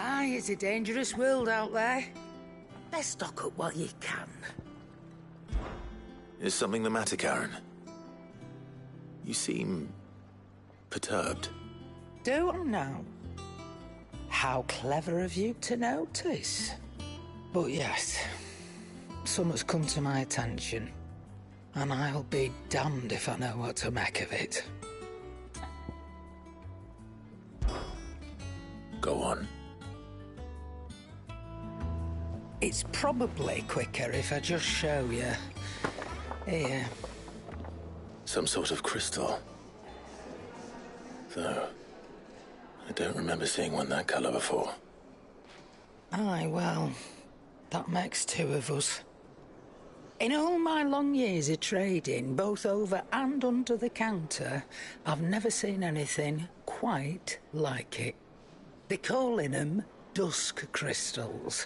Aye, it's a dangerous world out there. Best stock up while you can. Is something the matter, Karen? You seem perturbed. Do I now? How clever of you to notice. But yes, something's come to my attention, and I'll be damned if I know what to make of it. Go on. It's probably quicker if I just show you. Here. Some sort of crystal. Though, I don't remember seeing one that colour before. Aye, well, that makes two of us. In all my long years of trading, both over and under the counter, I've never seen anything quite like it. They're calling them dusk crystals,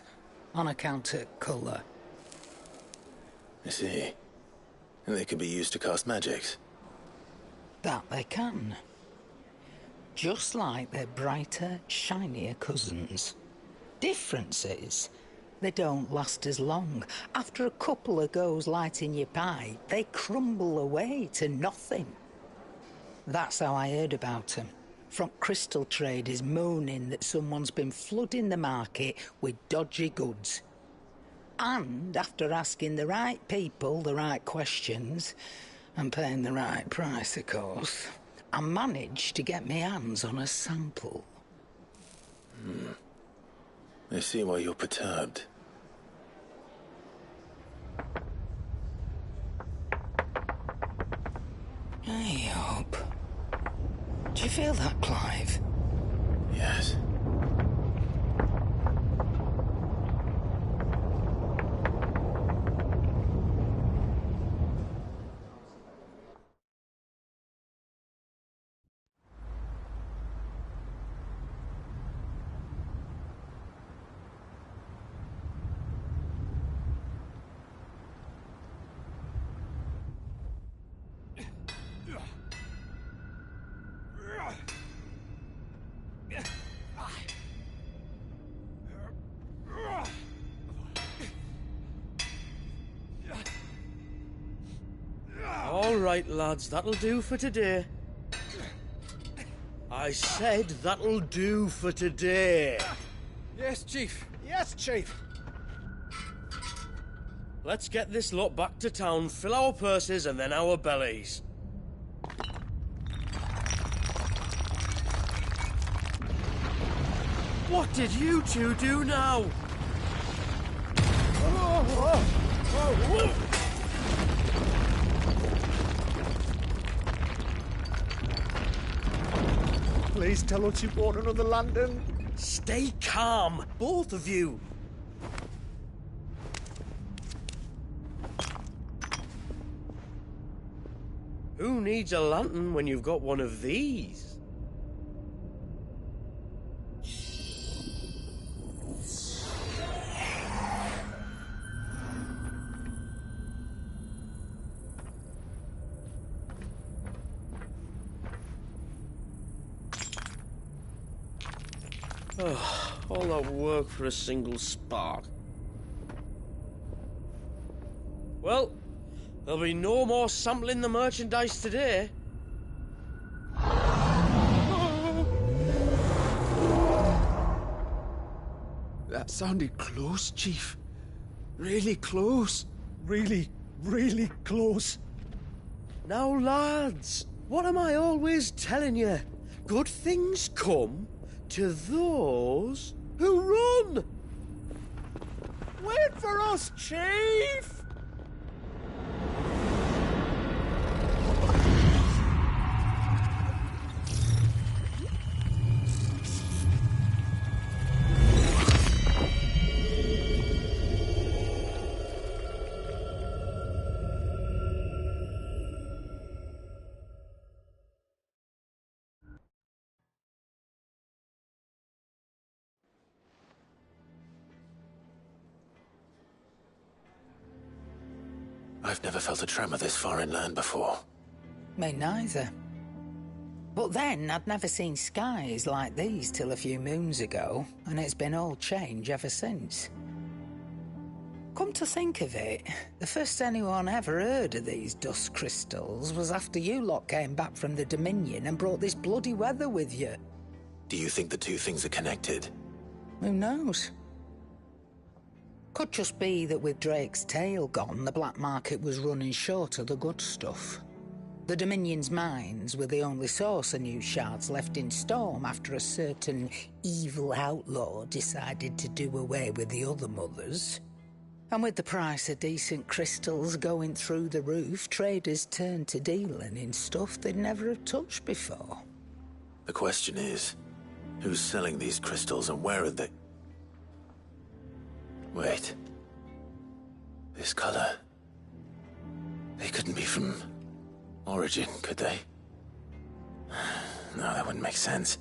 on account of colour. I see. And they can be used to cast magics. That they can. Just like their brighter, shinier cousins. Difference is, they don't last as long. After a couple of goes lighting your pipe, they crumble away to nothing. That's how I heard about them. From crystal traders moaning that someone's been flooding the market with dodgy goods. And after asking the right people the right questions, and paying the right price, of course, I managed to get my hands on a sample. I see why you're perturbed. Hey, Hope. Do you feel that, Clive? Yes. All right, lads, that'll do for today. I said that'll do for today. Yes, Chief. Yes, Chief. Let's get this lot back to town, fill our purses and then our bellies. What did you two do now? Please tell us you bought another lantern. Stay calm, both of you. Who needs a lantern when you've got one of these? Oh, all that work for a single spark. Well, there'll be no more sampling the merchandise today. That sounded close, Chief. Really close. Really, really close. Now, lads, what am I always telling you? Good things come to those who run! Wait for us, Chief! I've never felt a tremor this far inland before. Me neither. But then, I'd never seen skies like these till a few moons ago, and it's been all change ever since. Come to think of it, the first anyone ever heard of these dust crystals was after you lot came back from the Dominion and brought this bloody weather with you. Do you think the two things are connected? Who knows? Could just be that with Drake's tail gone, the black market was running short of the good stuff. The Dominion's mines were the only source of new shards left in Storm after a certain evil outlaw decided to do away with the other mothers. And with the price of decent crystals going through the roof, traders turned to dealing in stuff they'd never have touched before. The question is, who's selling these crystals and where are they? Wait. This color. They couldn't be from Origin, could they? No, that wouldn't make sense.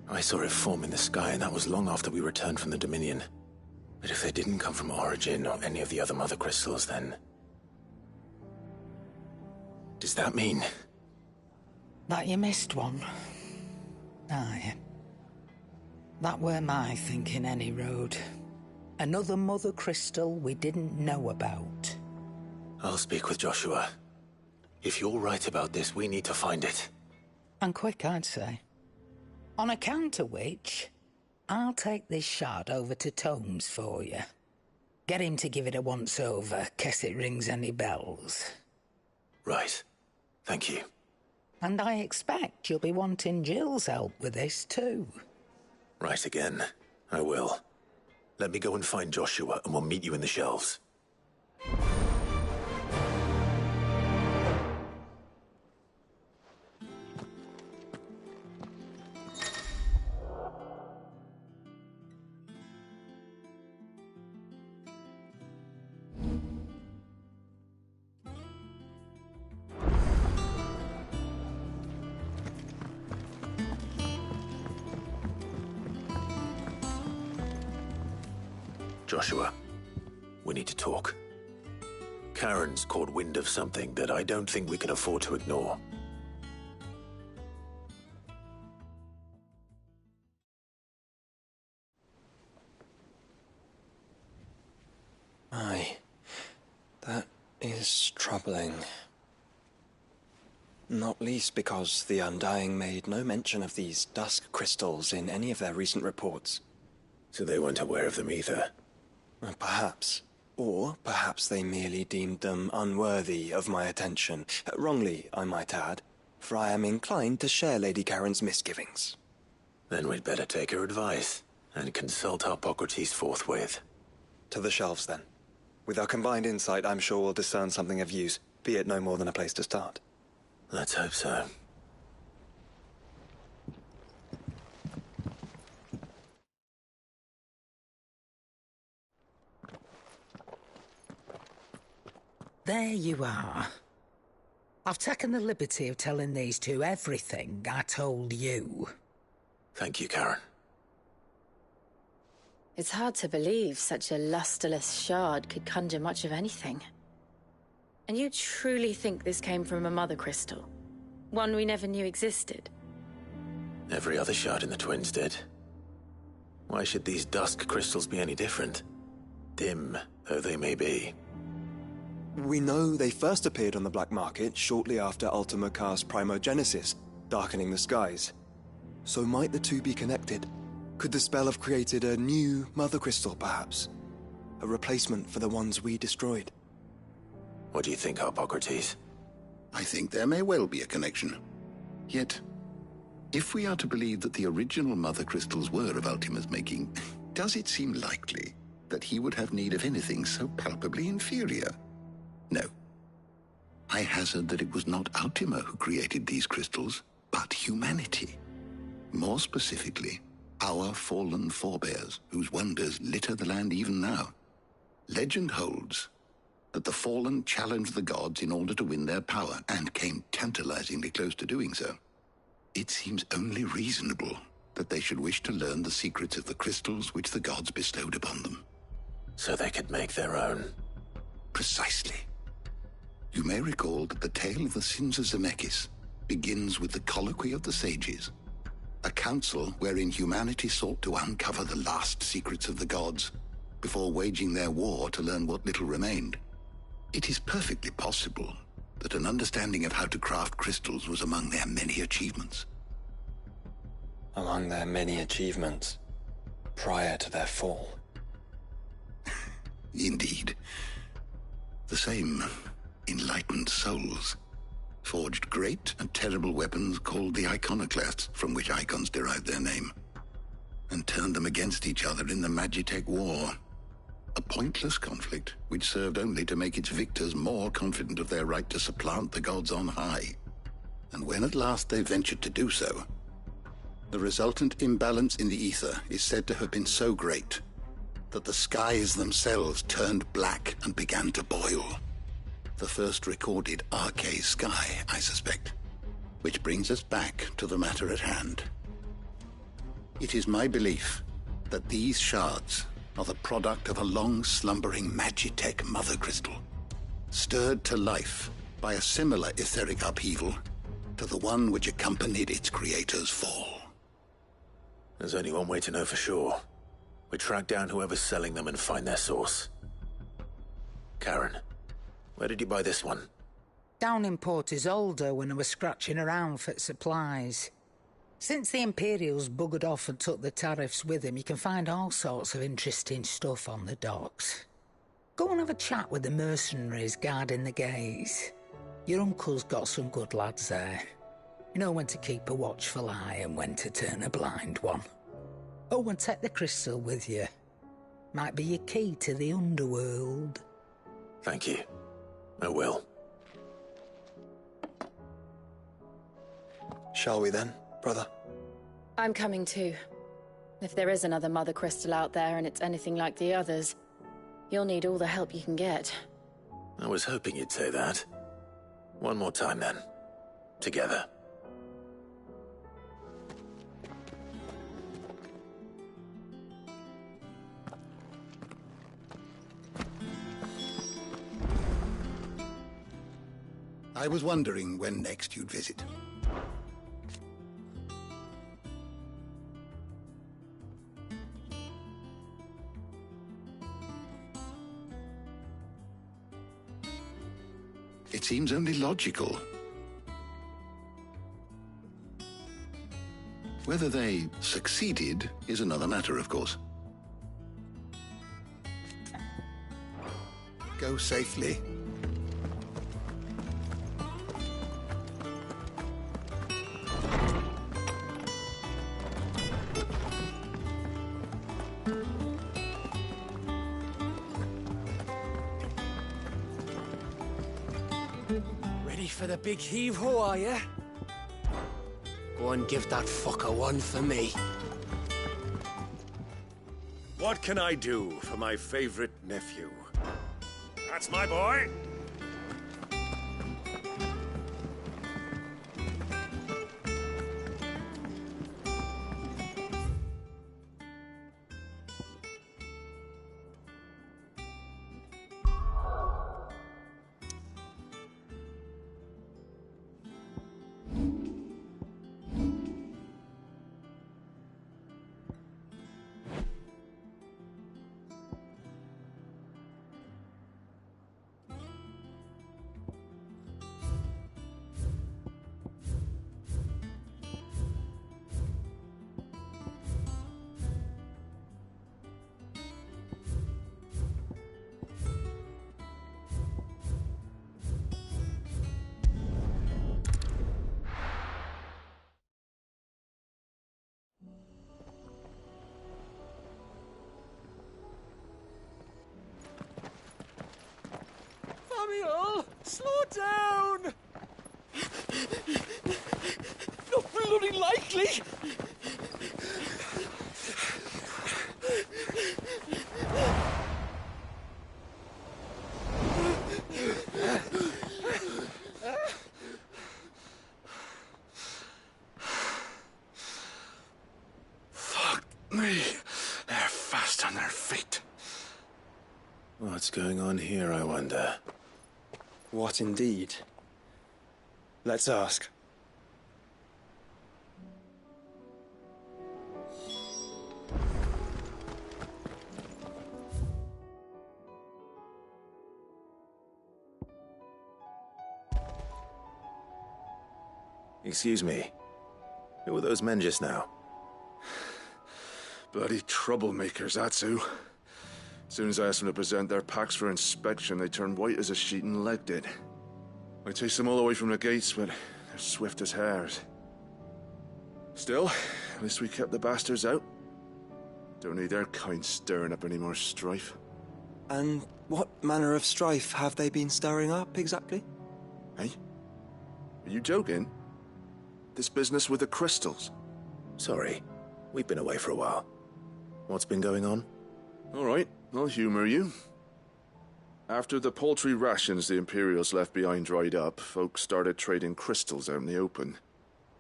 I saw it form in the sky, and that was long after we returned from the Dominion. But if they didn't come from Origin or any of the other mother crystals, then... does that mean... That you missed one? Aye. That were my thinking any road. Another mother crystal we didn't know about. I'll speak with Joshua. If you're right about this, we need to find it. And quick, I'd say. On account of which, I'll take this shard over to Tomes for you. Get him to give it a once-over, case it rings any bells. Right. Thank you. And I expect you'll be wanting Jill's help with this, too. Right again. I will. Let me go and find Joshua, and we'll meet you in the shelves. Joshua, we need to talk. Karen's caught wind of something that I don't think we can afford to ignore. Aye, that is troubling. Not least because the Undying made no mention of these dusk crystals in any of their recent reports. So they weren't aware of them either. Perhaps. Or perhaps they merely deemed them unworthy of my attention. Wrongly, I might add, for I am inclined to share Lady Karen's misgivings. Then we'd better take her advice and consult Harpocrates forthwith. To the shelves, then. With our combined insight, I'm sure we'll discern something of use, be it no more than a place to start. Let's hope so. There you are. I've taken the liberty of telling these two everything I told you. Thank you, Karen. It's hard to believe such a lusterless shard could conjure much of anything. And you truly think this came from a mother crystal? One we never knew existed? Every other shard in the Twins did. Why should these dusk crystals be any different? Dim though they may be. We know they first appeared on the black market shortly after Ultima cast Primogenesis, darkening the skies. So might the two be connected? Could the spell have created a new mother crystal, perhaps? A replacement for the ones we destroyed? What do you think, Harpocrates? I think there may well be a connection. Yet, if we are to believe that the original mother crystals were of Ultima's making, does it seem likely that he would have need of anything so palpably inferior? No. I hazard that it was not Ultima who created these crystals, but humanity. More specifically, our fallen forebears, whose wonders litter the land even now. Legend holds that the fallen challenged the gods in order to win their power, and came tantalizingly close to doing so. It seems only reasonable that they should wish to learn the secrets of the crystals which the gods bestowed upon them. So they could make their own. Precisely. You may recall that the tale of the sins of Zemeckis begins with the colloquy of the sages, a council wherein humanity sought to uncover the last secrets of the gods before waging their war to learn what little remained. It is perfectly possible that an understanding of how to craft crystals was among their many achievements. Among their many achievements, prior to their fall. Indeed. The same enlightened souls forged great and terrible weapons called the iconoclasts, from which icons derived their name, and turned them against each other in the Magitech War. A pointless conflict which served only to make its victors more confident of their right to supplant the gods on high. And when at last they ventured to do so, the resultant imbalance in the ether is said to have been so great that the skies themselves turned black and began to boil. The first recorded Arche sky, I suspect. Which brings us back to the matter at hand. It is my belief that these shards are the product of a long-slumbering Magitech mother crystal, stirred to life by a similar etheric upheaval to the one which accompanied its creator's fall. There's only one way to know for sure. We track down whoever's selling them and find their source. Karen, where did you buy this one? Down in Port Isolde when I was scratching around for supplies. Since the Imperials buggered off and took the tariffs with them, you can find all sorts of interesting stuff on the docks. Go and have a chat with the mercenaries guarding the gates. Your uncle's got some good lads there. You know when to keep a watchful eye and when to turn a blind one. Oh, and take the crystal with you. Might be your key to the underworld. Thank you. I will. Shall we then, brother? I'm coming too. If there is another mother crystal out there and it's anything like the others, you'll need all the help you can get. I was hoping you'd say that. One more time then. Together. I was wondering when next you'd visit. It seems only logical. Whether they succeeded is another matter, of course. Go safely. Ready for the big heave-ho, are you? Go and give that fucker one for me. What can I do for my favorite nephew? That's my boy. Samuel, slow down! Not bloody likely! Fuck me. They're fast on their feet. What's going on here, I wonder? What indeed? Let's ask. Excuse me. Who were those men just now? Bloody troublemakers, that's who. As soon as I asked them to present their packs for inspection, they turned white as a sheet and legged it. I chased them all away from the gates, but they're swift as hares. Still, at least we kept the bastards out. Don't need their kind stirring up any more strife. And what manner of strife have they been stirring up, exactly? Hey? Are you joking? This business with the crystals? Sorry. We've been away for a while. What's been going on? All right, I'll humor you. After the paltry rations the Imperials left behind dried up, folks started trading crystals out in the open.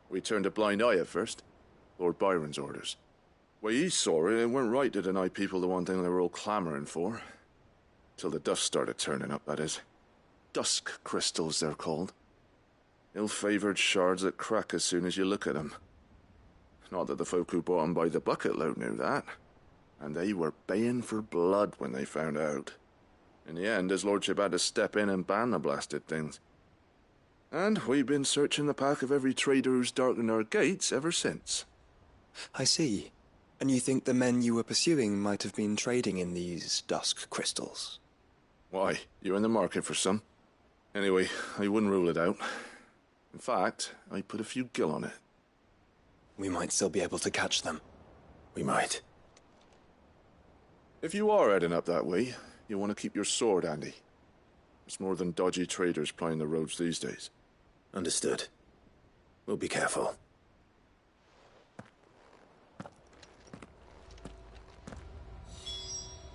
We turned a blind eye at first. Lord Byron's orders. Way he saw it, it weren't right to deny people the one thing they were all clamoring for. Till the dust started turning up, that is. Dusk crystals, they're called. Ill-favored shards that crack as soon as you look at them. Not that the folk who bought them by the bucket load knew that. And they were baying for blood when they found out. In the end, his lordship had to step in and ban the blasted things. And we've been searching the pack of every trader who's darkened our gates ever since. I see. And you think the men you were pursuing might have been trading in these dusk crystals? Why, you're in the market for some. Anyway, I wouldn't rule it out. In fact, I put a few gil on it. We might still be able to catch them. We might. If you are heading up that way, you want to keep your sword handy. It's more than dodgy traders plying the roads these days. Understood. We'll be careful.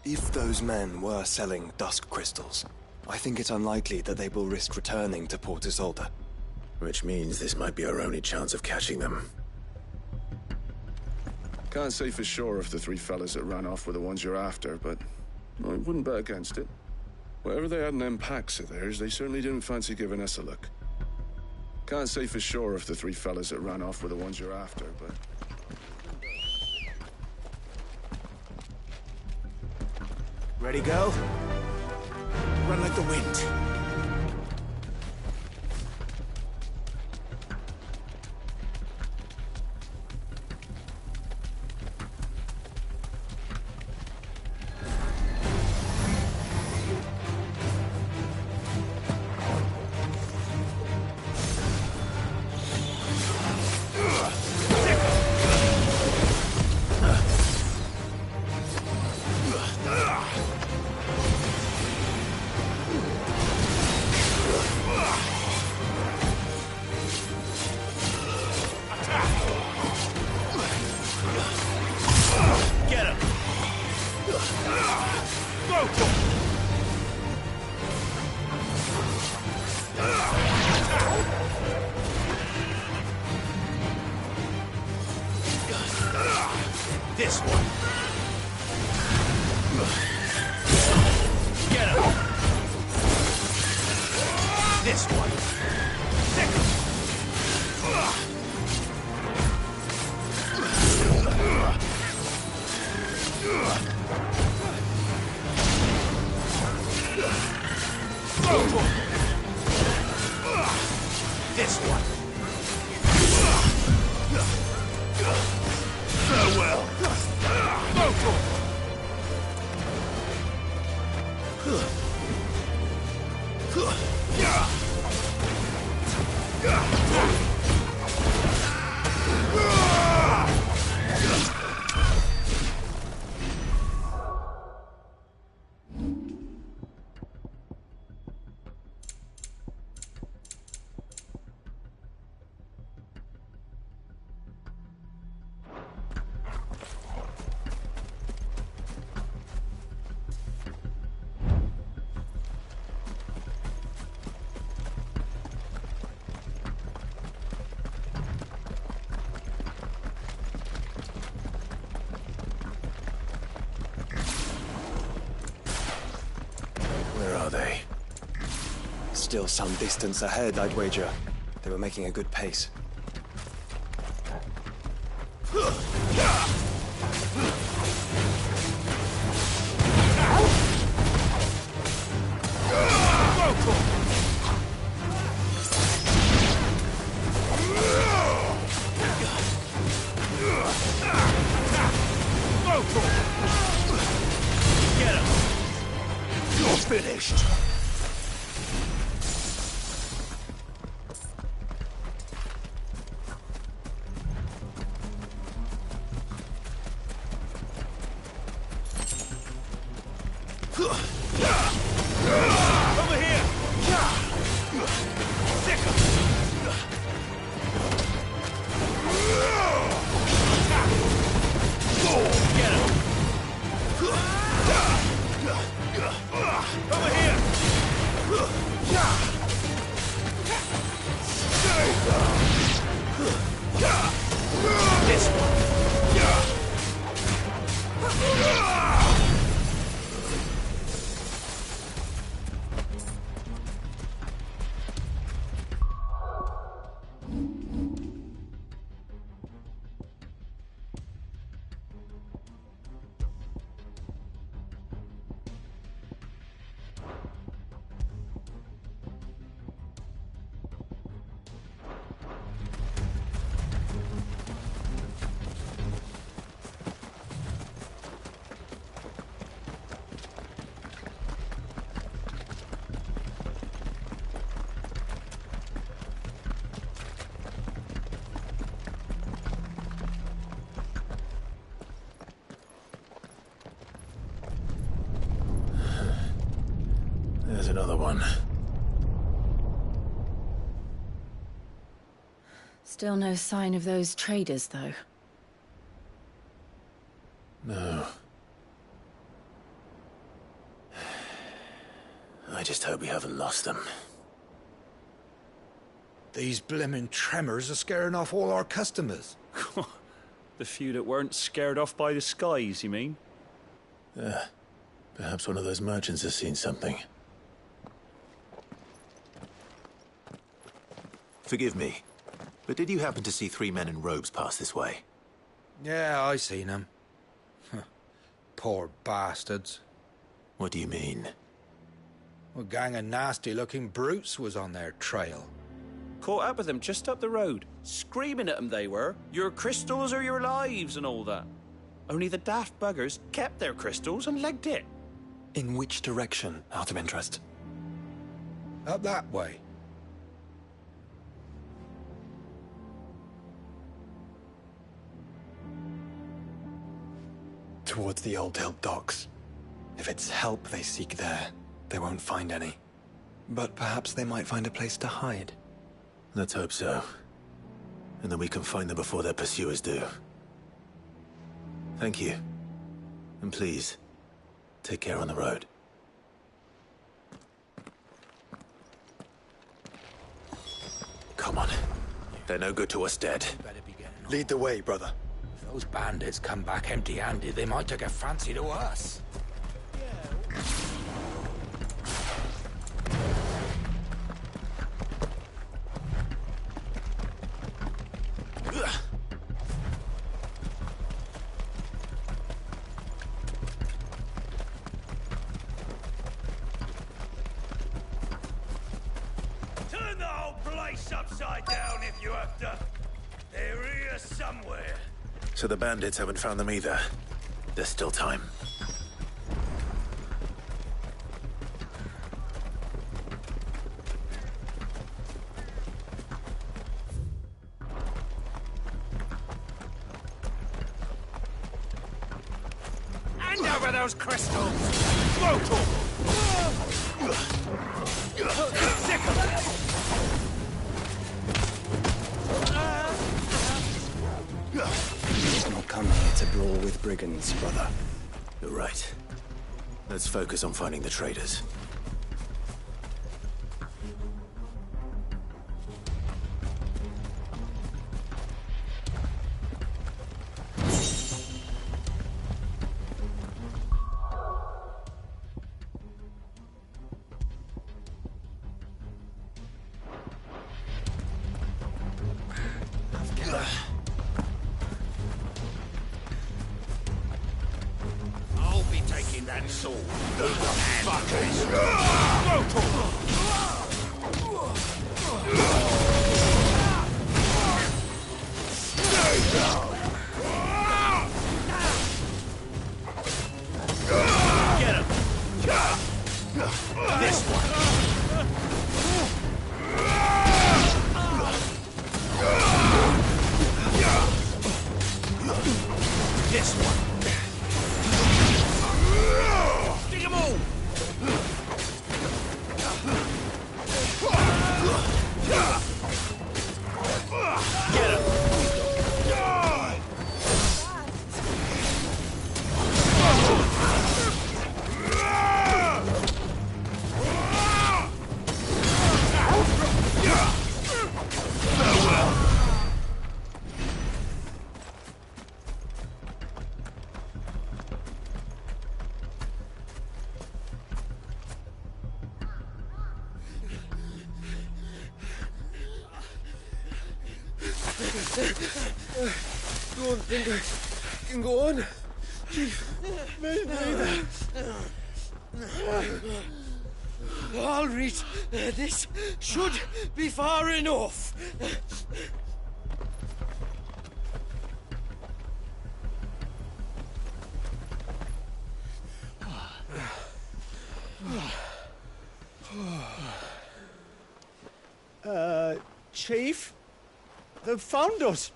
If those men were selling dusk crystals, I think it unlikely that they will risk returning to Port Isolde. Which means this might be our only chance of catching them. Can't say for sure if the three fellas that ran off were the ones you're after, but I wouldn't bet against it. Whatever they had in them packs of theirs, they certainly didn't fancy giving us a look. Can't say for sure if the three fellas that ran off were the ones you're after, but... Ready, go? Run like the wind. Get him! This one. Stick him! This one. Farewell. Still some distance ahead, I'd wager. They were making a good pace. Get him! You're finished! There's another one. Still no sign of those traders, though. No. I just hope we haven't lost them. These blimmin' tremors are scaring off all our customers. The few that weren't scared off by the skies, you mean? Perhaps one of those merchants has seen something. Forgive me, but did you happen to see 3 men in robes pass this way? Yeah, I seen them. Poor bastards. What do you mean? A gang of nasty-looking brutes was on their trail. Caught up with them just up the road, screaming at them they were. Your crystals are your lives and all that. Only the daft buggers kept their crystals and legged it. In which direction, out of interest? Up that way. Towards the Old Hill docks. If it's help they seek there, they won't find any. But perhaps they might find a place to hide. Let's hope so. And then we can find them before their pursuers do. Thank you. And please, take care on the road. Come on. They're no good to us dead. Better be getting on. Lead the way, brother. Those bandits come back empty-handed, they might take a fancy to us. Turn the whole place upside down if you have to. They're here somewhere. So the bandits haven't found them either. There's still time. Hand over those crystals! Throw to 'em! Sick of it! You've not come here to brawl with brigands, brother. You're right. Let's focus on finding the traitors. I'll be taking that sword. Fuckers! Throw to 'em! Get him! This one! This one! Dig 'em all! Get him! Don't think I can go on. Chief, maybe. All right, this should be far enough. Chief? They've found us.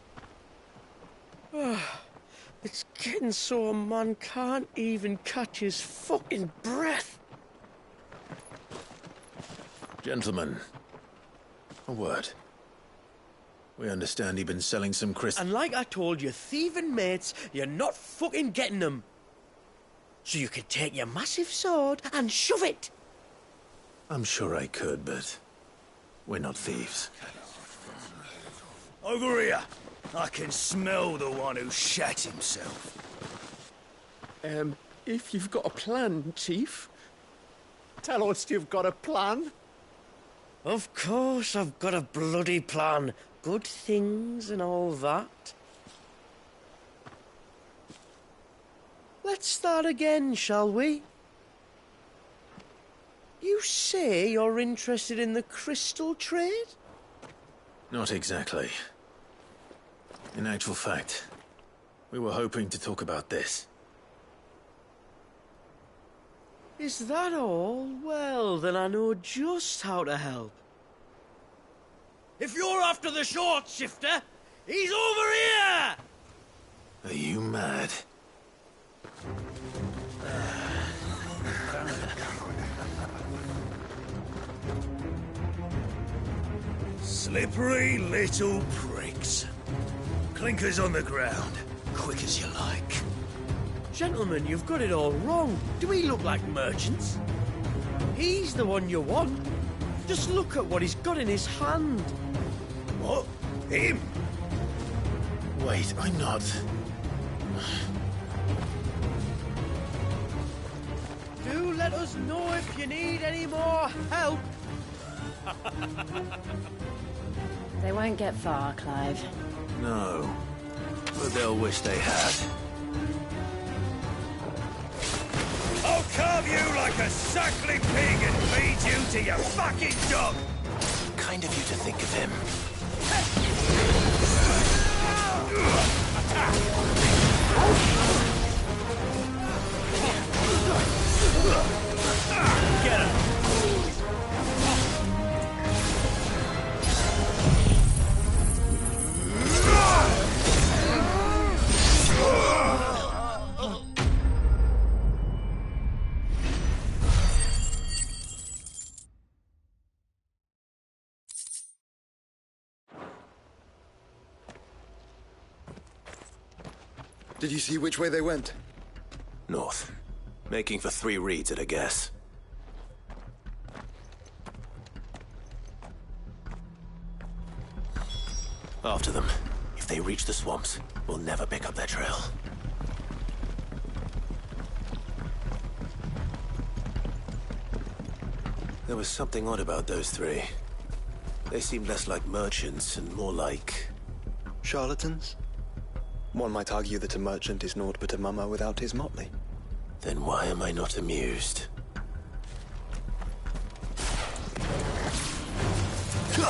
It's getting so a man can't even catch his fucking breath. Gentlemen, a word. We understand you've been selling some crystals. And like I told your thieving mates, you're not fucking getting them. So you can take your massive sword and shove it. I'm sure I could, but we're not thieves. Over here! I can smell the one who shat himself. If you've got a plan, Chief, tell us you've got a plan. Of course I've got a bloody plan. Good things and all that. Let's start again, shall we? You say you're interested in the crystal trade? Not exactly. In actual fact, we were hoping to talk about this. Is that all? Well, then I know just how to help. If you're after the short shifter, he's over here! Are you mad? Slippery little pricks. Clinkers on the ground, quick as you like. Gentlemen, you've got it all wrong. Do we look like merchants? He's the one you want. Just look at what he's got in his hand. What? Him? Wait, I'm not... us know if you need any more help. They won't get far, Clive. No, but they'll wish they had. I'll carve you like a suckling pig and feed you to your fucking dog! Kind of you to think of him. Get him! Did you see which way they went? North. Making for 3 reeds at a guess. After them. If they reach the swamps, we'll never pick up their trail. There was something odd about those 3. They seemed less like merchants and more like... Charlatans? One might argue that a merchant is naught but a mummer without his motley. Then why am I not amused? Kill!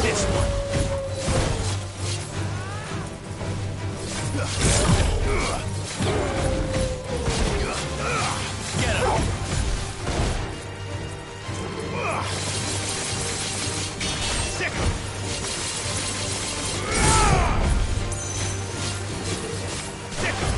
This one! Get him! Sick him! Sick him!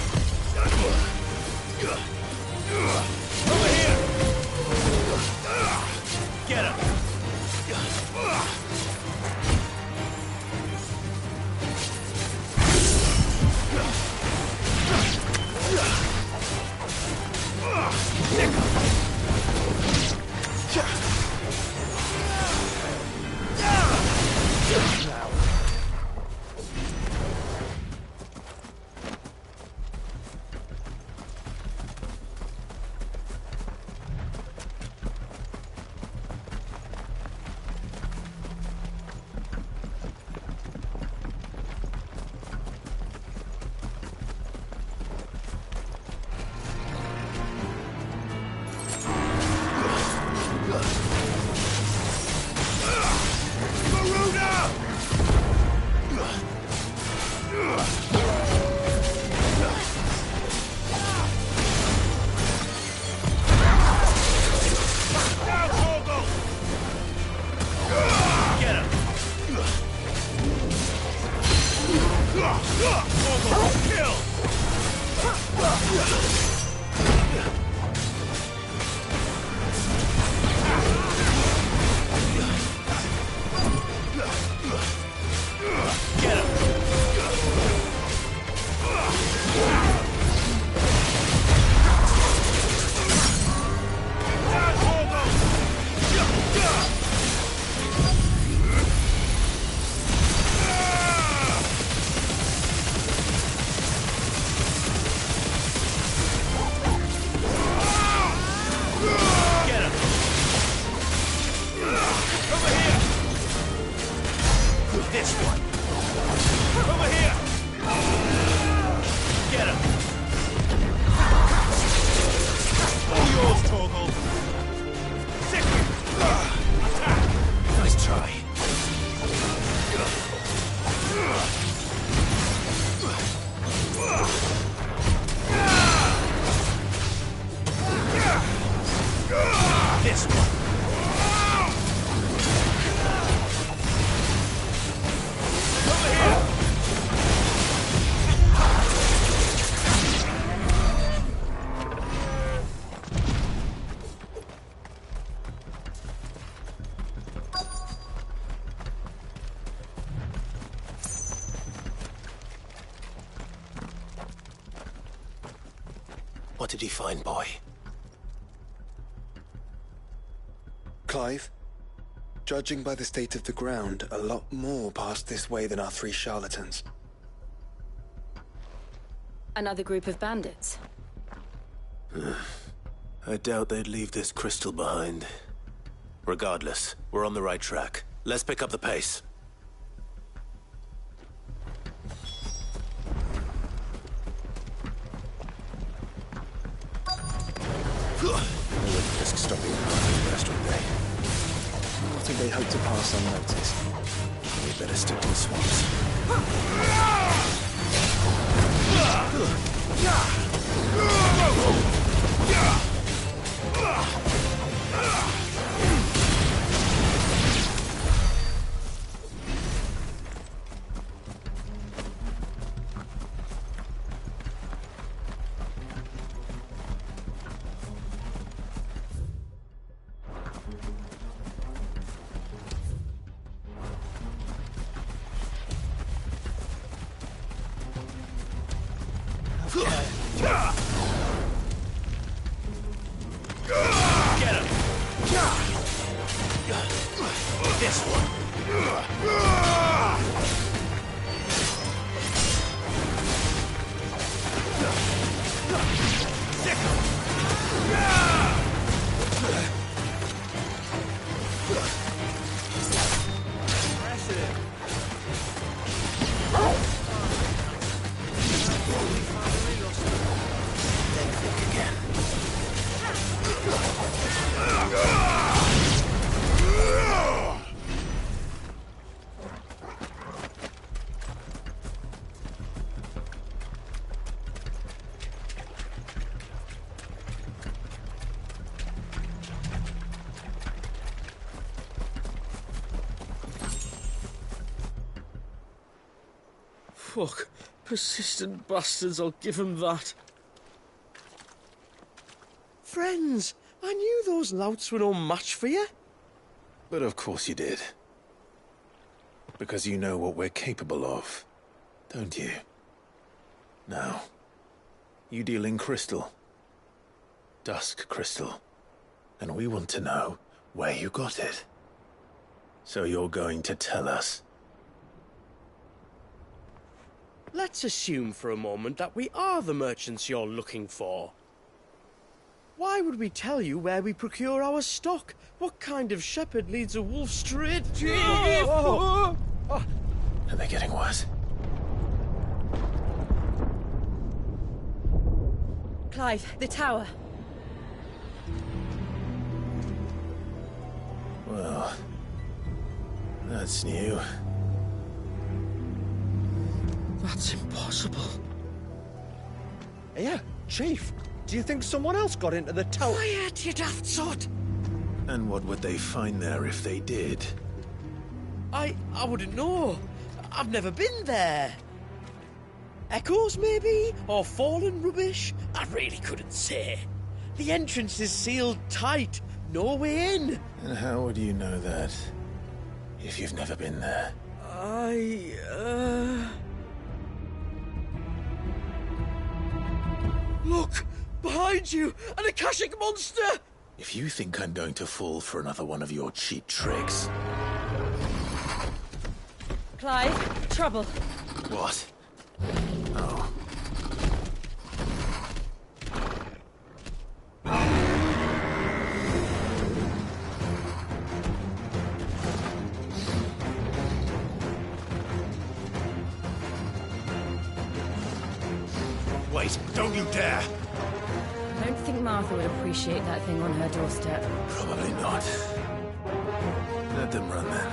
Over here! Get him! What did he find, boy? Clive? Judging by the state of the ground, a lot more passed this way than our 3 charlatans. Another group of bandits. I doubt they'd leave this crystal behind. Regardless, we're on the right track. Let's pick up the pace. I wouldn't risk stopping at the restaurant day. What do they hope to pass unnoticed? We better stick to the swamps. Fuck. Persistent bastards, I'll give them that. Friends, I knew those louts were no match for you. But of course you did. Because you know what we're capable of, don't you? Now, you deal in crystal. Dusk crystal. And we want to know where you got it. So you're going to tell us. Let's assume for a moment that we are the merchants you're looking for. Why would we tell you where we procure our stock? What kind of shepherd leads a wolf straight to... Are they getting worse? Clive, the tower. Well, that's new. That's impossible. Yeah, Chief. Do you think someone else got into the tower? Quiet, you daft sot! And what would they find there if they did? I wouldn't know. I've never been there. Echoes, maybe? Or fallen rubbish? I really couldn't say. The entrance is sealed tight. No way in. And how would you know that, if you've never been there? Look! Behind you! An Akashic monster! If you think I'm going to fall for another one of your cheap tricks... Clive, trouble. What? Oh. Wait, don't you dare! I don't think Martha would appreciate that thing on her doorstep. Probably not. Let them run then.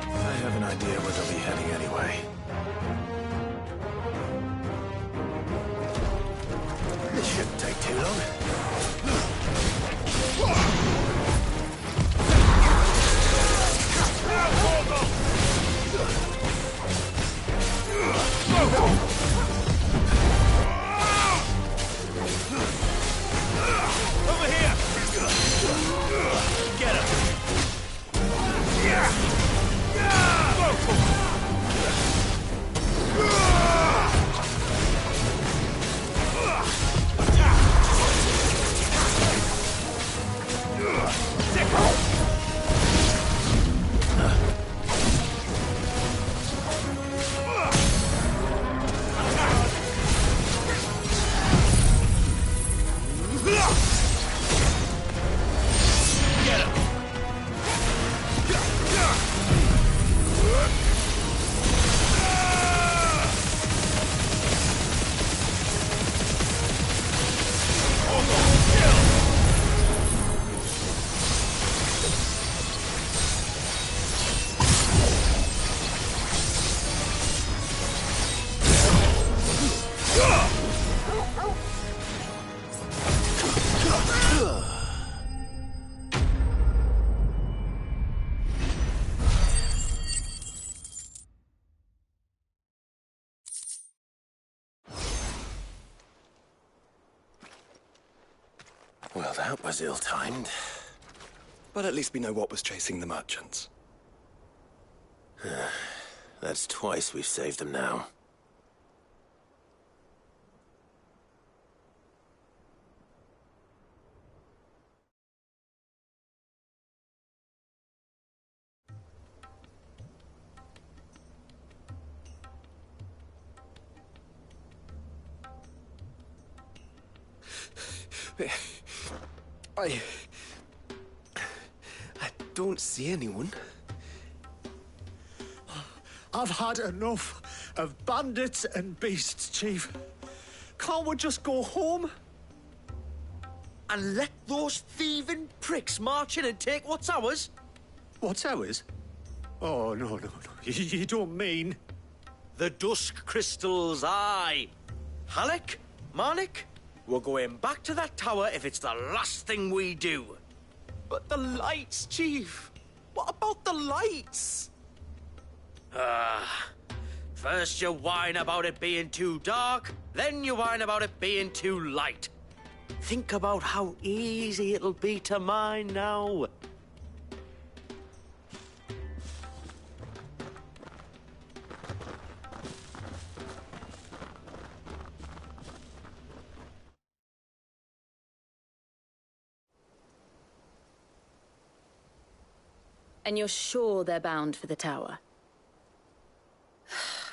I have an idea where they'll be heading anyway. This shouldn't take too long. Over here! Get him! Well, that was ill-timed. But at least we know what was chasing the merchants. That's twice we've saved them now. I don't see anyone. I've had enough of bandits and beasts, Chief. Can't we just go home? And let those thieving pricks march in and take what's ours? What's ours? Oh, no. You don't mean... The Dusk Crystals, aye. Halleck, Marnik, we're going back to that tower if it's the last thing we do. But the lights, Chief. What about the lights? First you whine about it being too dark, then you whine about it being too light. Think about how easy it'll be to mine now. And you're sure they're bound for the tower?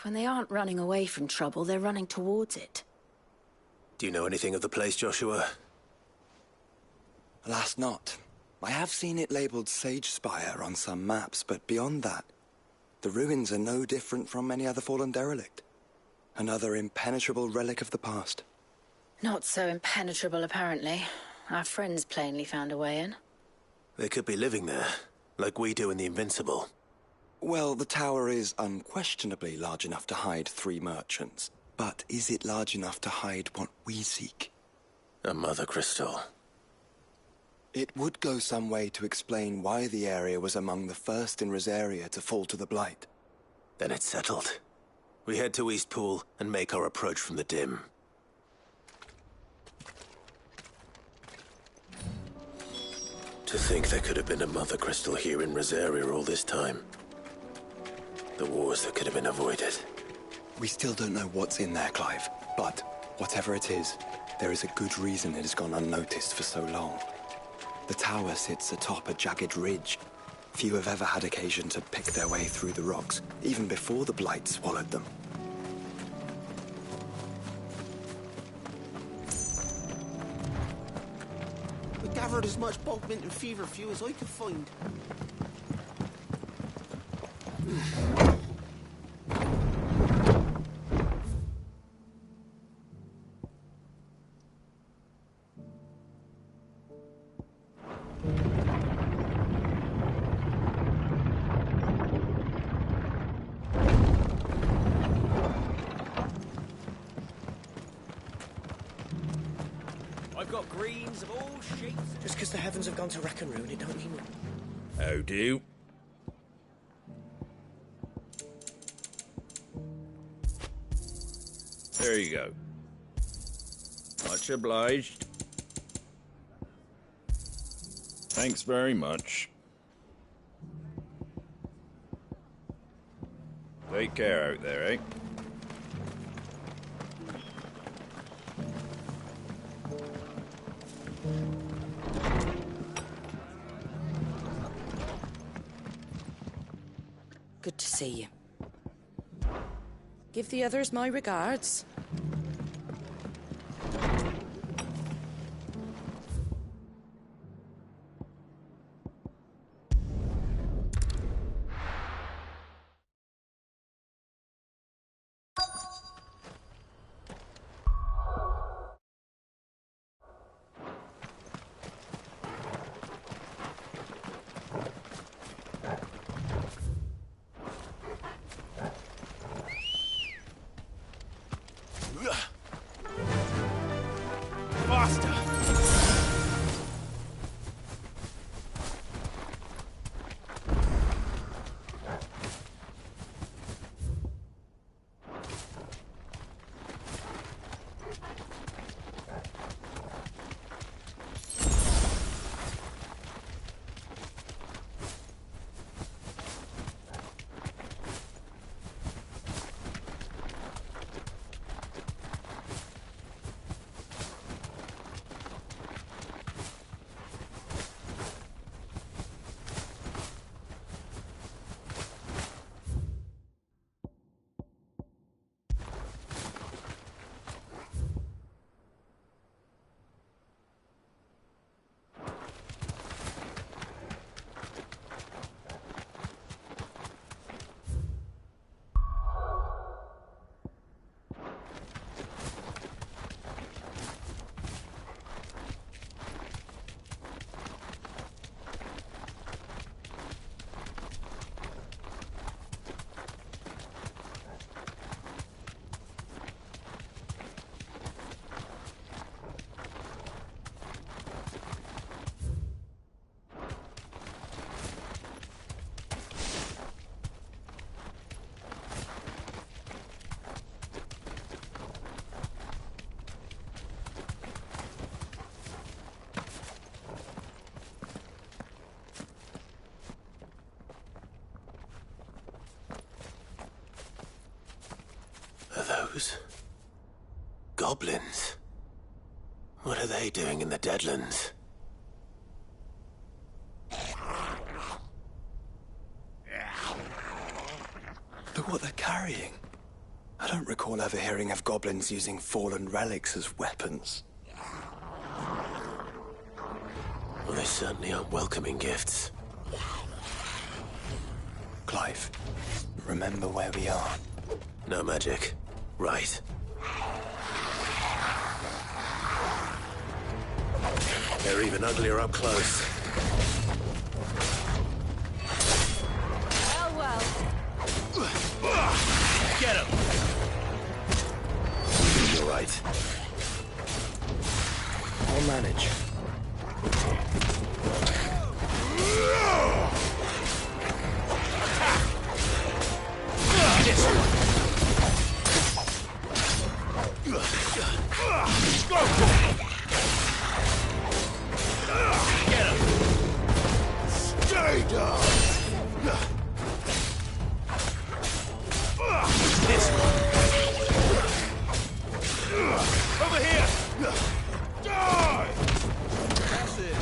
When they aren't running away from trouble, they're running towards it. Do you know anything of the place, Joshua? Alas, not. I have seen it labelled Sage Spire on some maps, but beyond that, the ruins are no different from any other fallen derelict. Another impenetrable relic of the past. Not so impenetrable, apparently. Our friends plainly found a way in. They could be living there, like we do in the Invincible. Well, the tower is unquestionably large enough to hide 3 merchants. But is it large enough to hide what we seek? A mother crystal. It would go some way to explain why the area was among the first in Rosaria to fall to the Blight. Then it's settled. We head to Eastpool and make our approach from the dim. To think there could have been a mother crystal here in Rosaria all this time. The wars that could have been avoided. We still don't know what's in there, Clive. But whatever it is, there is a good reason it has gone unnoticed for so long. The tower sits atop a jagged ridge. Few have ever had occasion to pick their way through the rocks, even before the Blight swallowed them. We gathered as much bog mint and feverfew as I could find. I've got greens of all shapes. Just because the heavens have gone to wreck and ruin, it don't mean... How do? There you go. Much obliged. Thanks very much. Take care out there, eh? Good to see you. Give the others my regards. Those goblins. What are they doing in the Deadlands? Look what they're carrying. I don't recall ever hearing of goblins using fallen relics as weapons. Well, they certainly aren't welcoming gifts. Clive, remember where we are. No magic. Right. They're even uglier up close. Well. Get him! You're right. I'll manage. This one. Go! Get him! Stay down! This one. Over here! Die! That's it.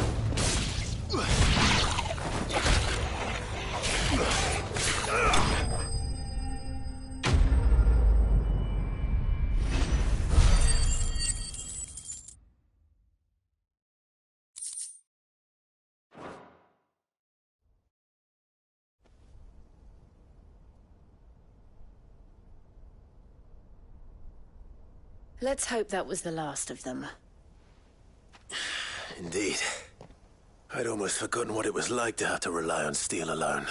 Let's hope that was the last of them. Indeed. I'd almost forgotten what it was like to have to rely on steel alone.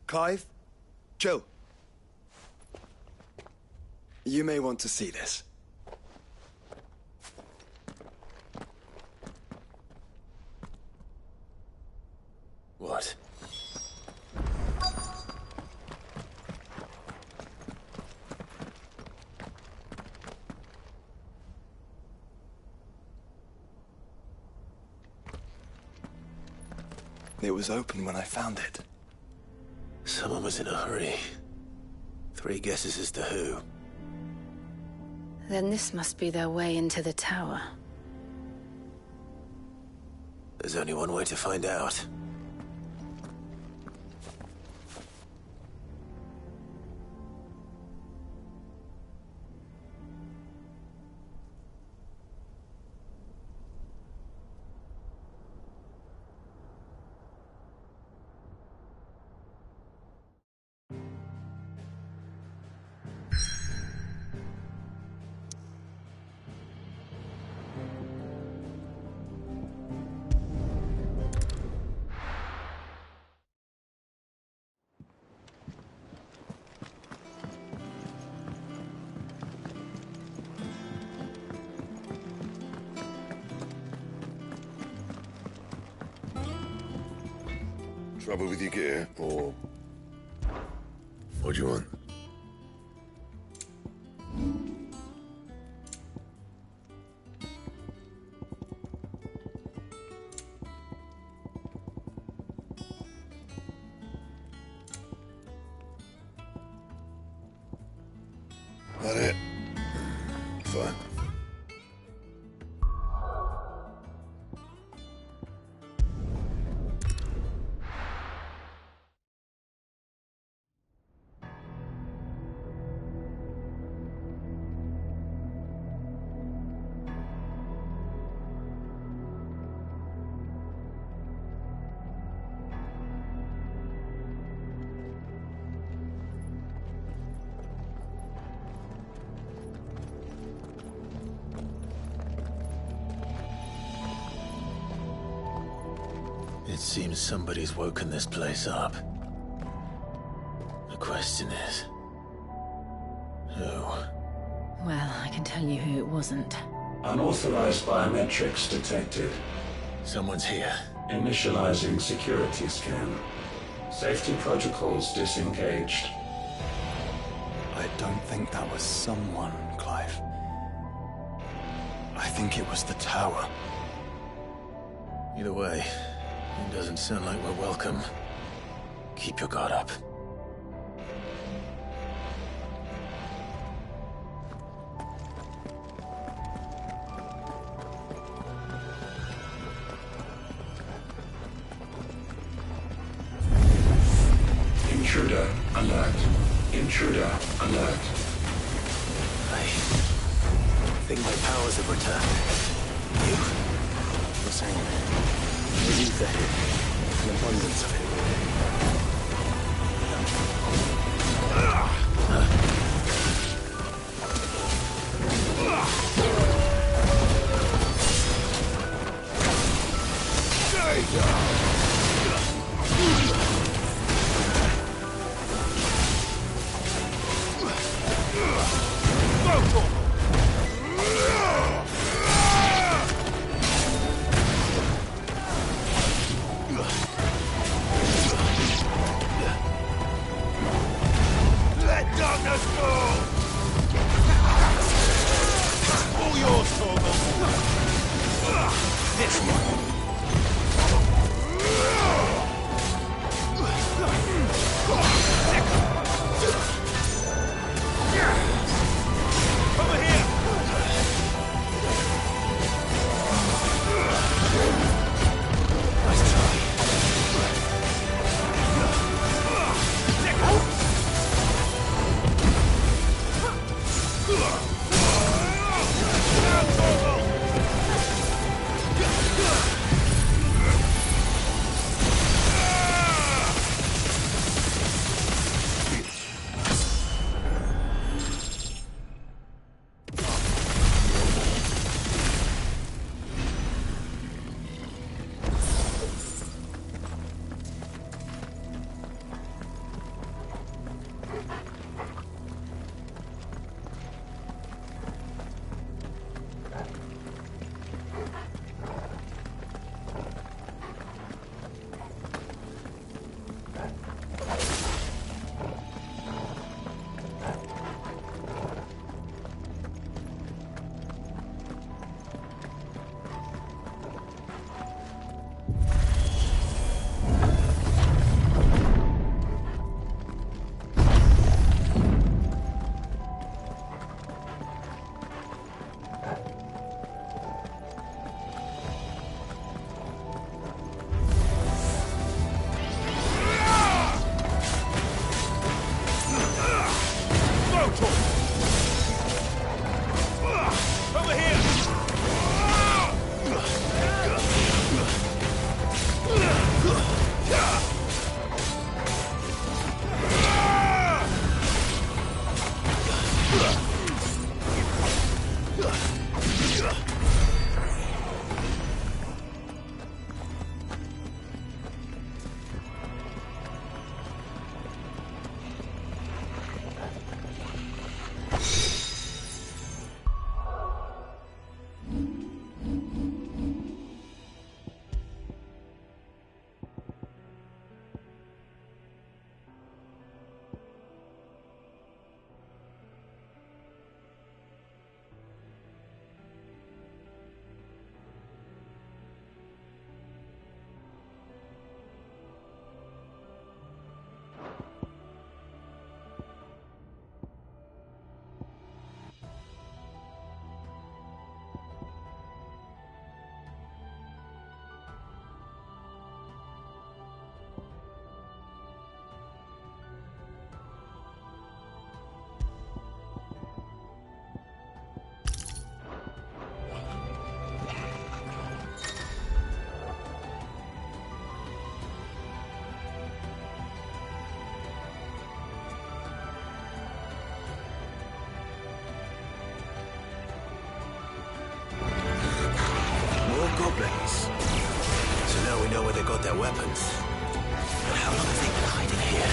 Clive, chill. You may want to see this. What? It was open when I found it. Someone was in a hurry. 3 guesses as to who. Then this must be their way into the tower. There's only one way to find out. Trouble with your gear, or... What do you want? That it? Fine. It seems somebody's woken this place up. The question is... who? Well, I can tell you who it wasn't. Unauthorized biometrics detected. Someone's here. Initializing security scan. Safety protocols disengaged. I don't think that was someone, Clive. I think it was the tower. Either way, it doesn't sound like we're welcome. Keep your guard up. Intruder alert. I think my powers have returned. You? The same. The ether. An abundance of it. Let darkness fall! All yours, Torgal! This one! Over here! Nice try. Goblins. So now we know where they got their weapons. But how long have they been hiding here?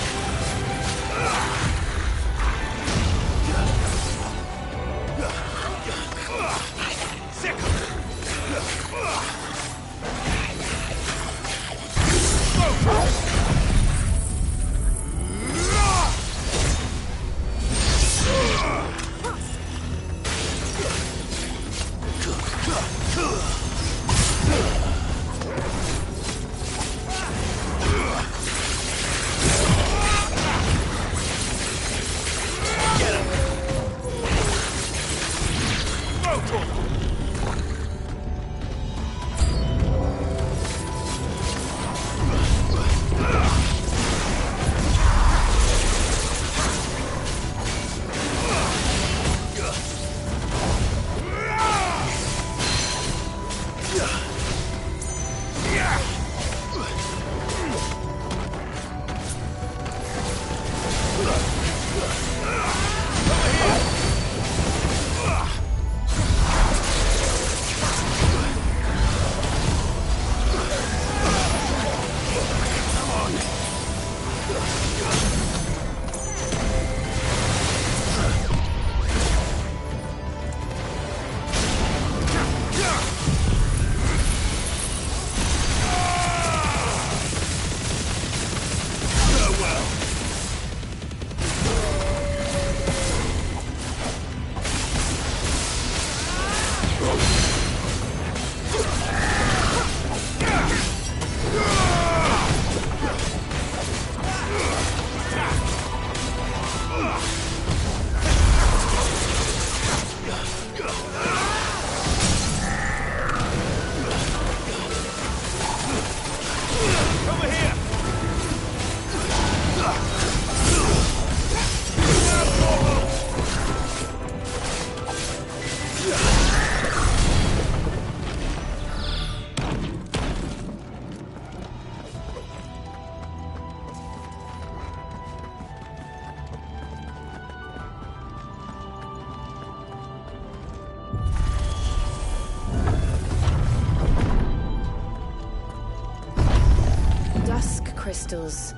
crystals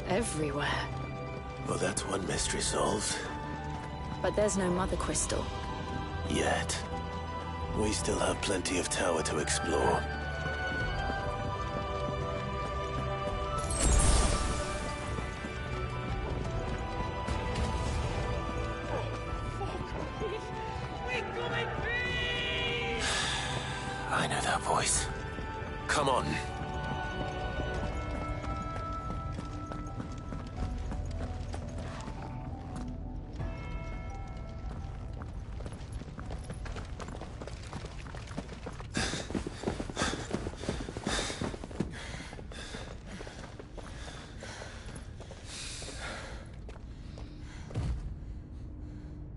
everywhere. Well, that's one mystery solved. But there's no mother crystal. Yet. We still have plenty of tower to explore. I know that voice. Come on.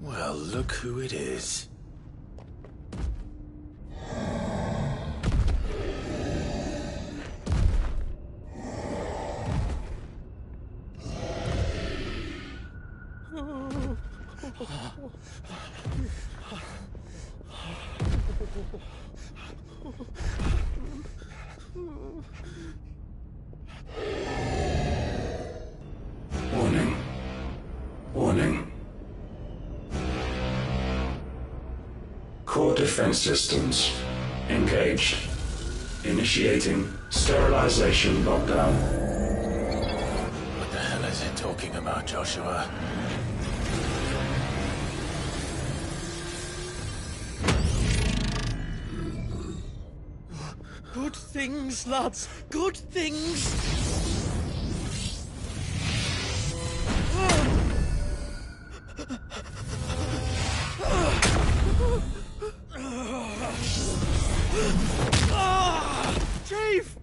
Well, look who it is. Warning. Warning. Core defense systems engaged. Initiating sterilization lockdown. What the hell is it talking about, Joshua? Good things, lads. Good things. Chief!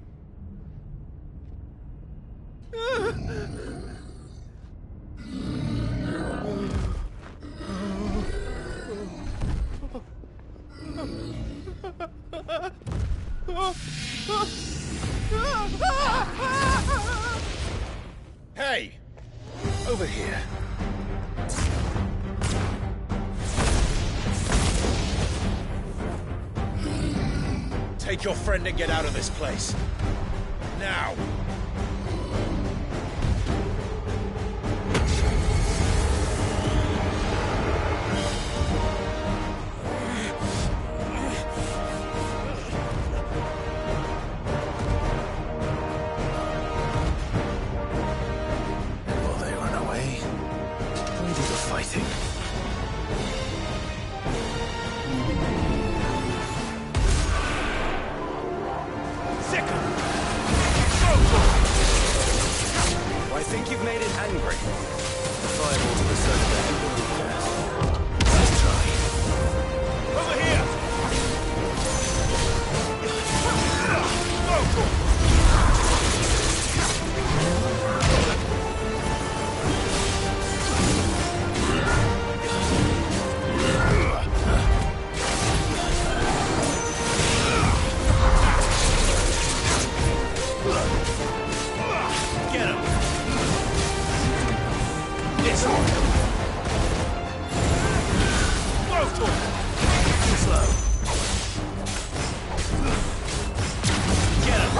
Hey! Over here. Take your friend and get out of this place. Now! And while they run away, we do the fighting. I think you've made it angry. The fireball to the center. Yes. Let's try. Over here! Get him! This one! Both of them! Slow. Get him!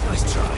Nice try.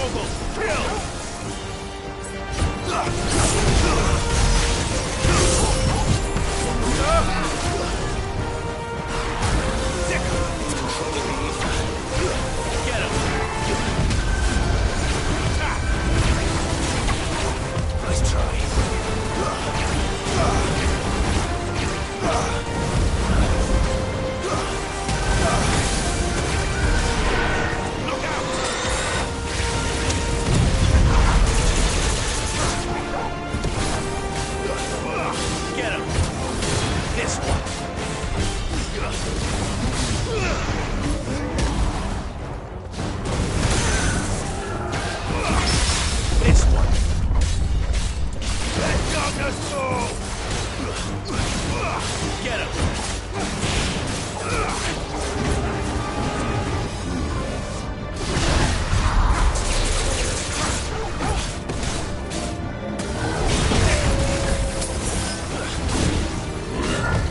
Torgal! Kill! It's controlling the ether. Get him! Nice try. Look out! Get him! This one! This one! Let darkness fall! Get him!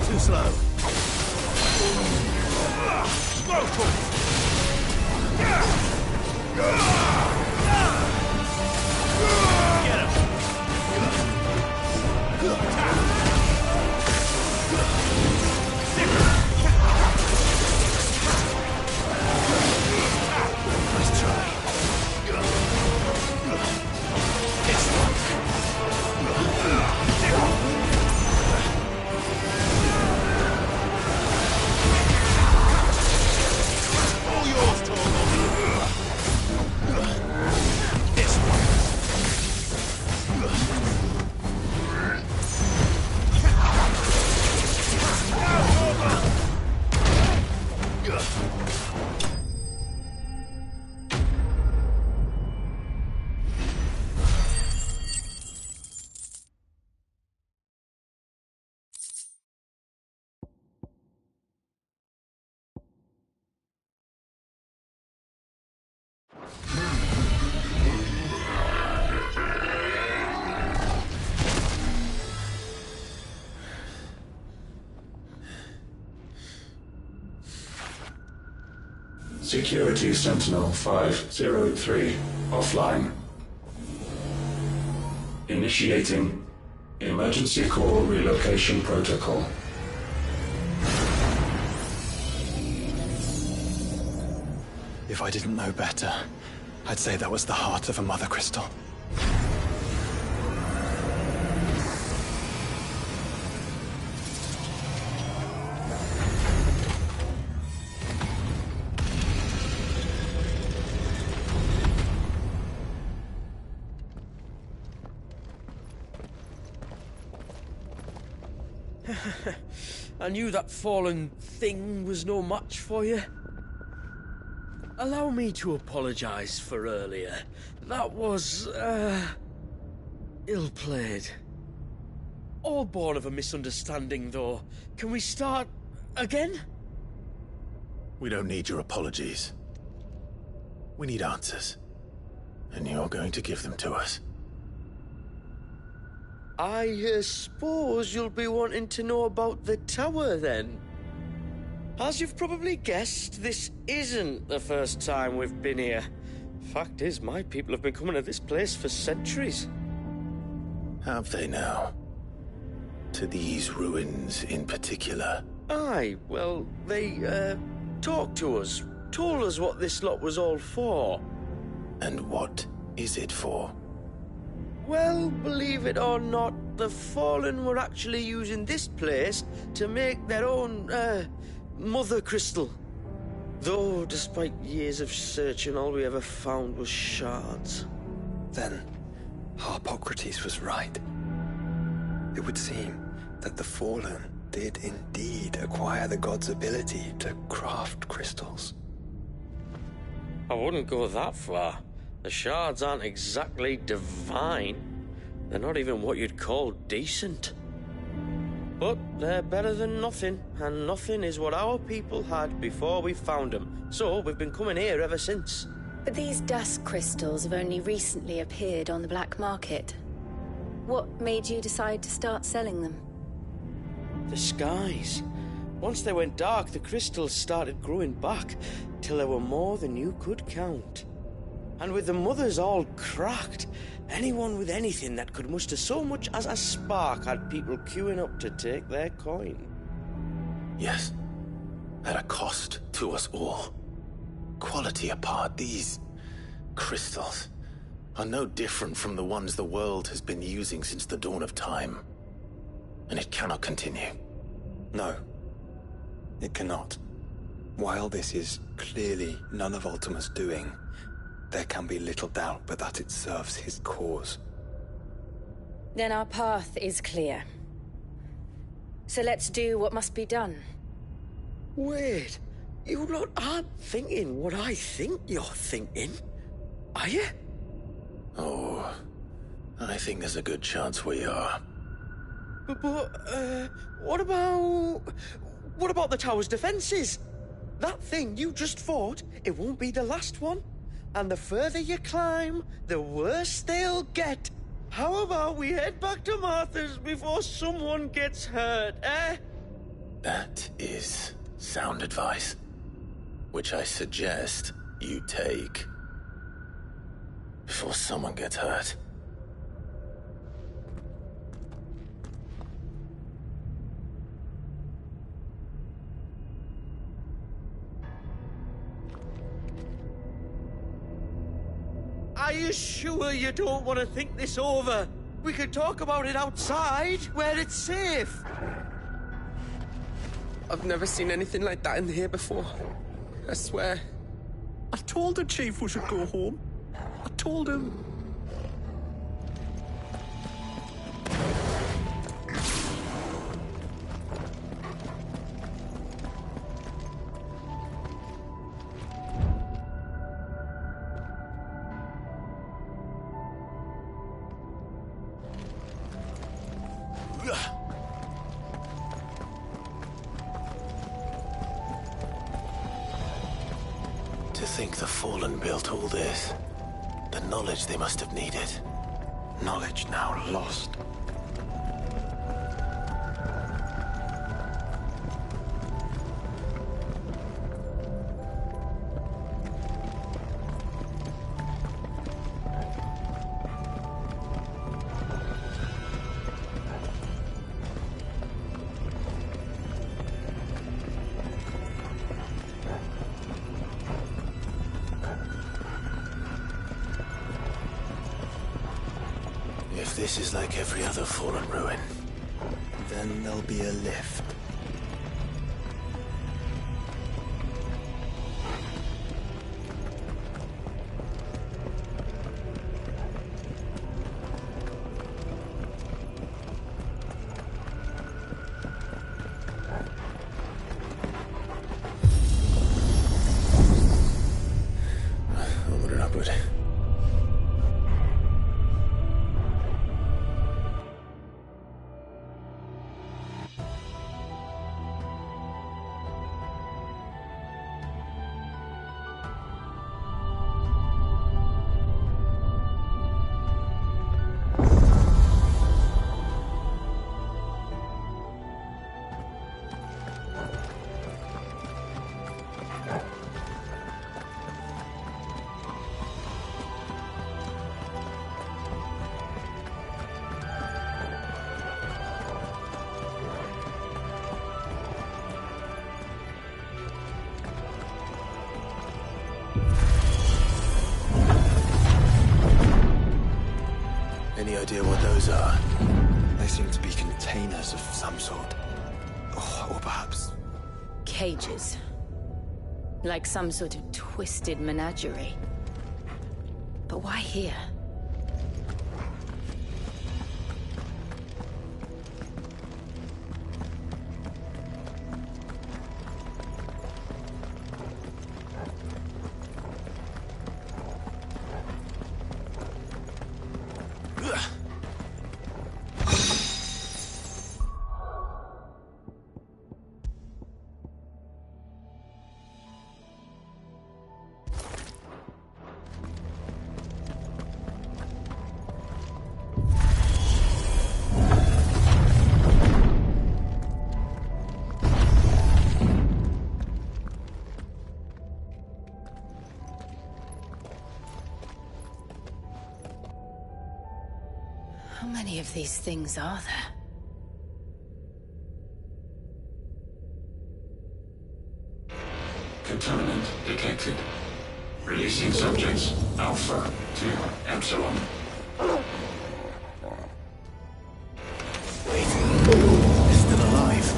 Too slow. Smoke him! Get him! Nice try. This one! All yours, Torgal! This one! Security Sentinel 503 offline. Initiating Emergency Core Relocation Protocol. If I didn't know better, I'd say that was the heart of a mother crystal. I knew that fallen thing was no match for you. Allow me to apologise for earlier. That was, ill-played. All born of a misunderstanding, though. Can we start again? We don't need your apologies. We need answers. And you're going to give them to us. I suppose you'll be wanting to know about the tower, then. As you've probably guessed, this isn't the first time we've been here. Fact is, my people have been coming to this place for centuries. Have they now? To these ruins in particular? Aye, well, they, talked to us, told us what this lot was all for. And what is it for? Well, believe it or not, the Fallen were actually using this place to make their own, mother crystal. Though, despite years of searching, all we ever found was shards. Then, Harpocrates was right. It would seem that the Fallen did indeed acquire the god's ability to craft crystals. I wouldn't go that far. The shards aren't exactly divine. They're not even what you'd call decent. But they're better than nothing, and nothing is what our people had before we found them. So we've been coming here ever since. But these dust crystals have only recently appeared on the black market. What made you decide to start selling them? The skies. Once they went dark, the crystals started growing back, till there were more than you could count. And with the mothers all cracked, anyone with anything that could muster so much as a spark had people queuing up to take their coin. Yes, at a cost to us all. Quality apart, these crystals are no different from the ones the world has been using since the dawn of time. And it cannot continue. No, it cannot. While this is clearly none of Ultima's doing, there can be little doubt but that it serves his cause. Then our path is clear. So let's do what must be done. Wait, you lot aren't thinking what I think you're thinking, are you? Oh, I think there's a good chance we are. But what about the tower's defenses? That thing you just fought, it won't be the last one. And the further you climb, the worse they'll get. How about we head back to Martha's before someone gets hurt, eh? That is sound advice, which I suggest you take before someone gets hurt. Are you sure you don't want to think this over? We could talk about it outside, where it's safe. I've never seen anything like that in here before. I swear. I told the chief we should go home. I told him. To think the Fallen built all this. The knowledge they must have needed. Knowledge now lost. If this is like every other fallen ruin, Then there'll be a lift. onward and upward. Any idea what those are? They seem to be containers of some sort. Or perhaps... Cages. Like some sort of twisted menagerie. But why here? How many of these things are there? Contaminant detected. Releasing subjects Alpha to Epsilon. Wait, they're still alive.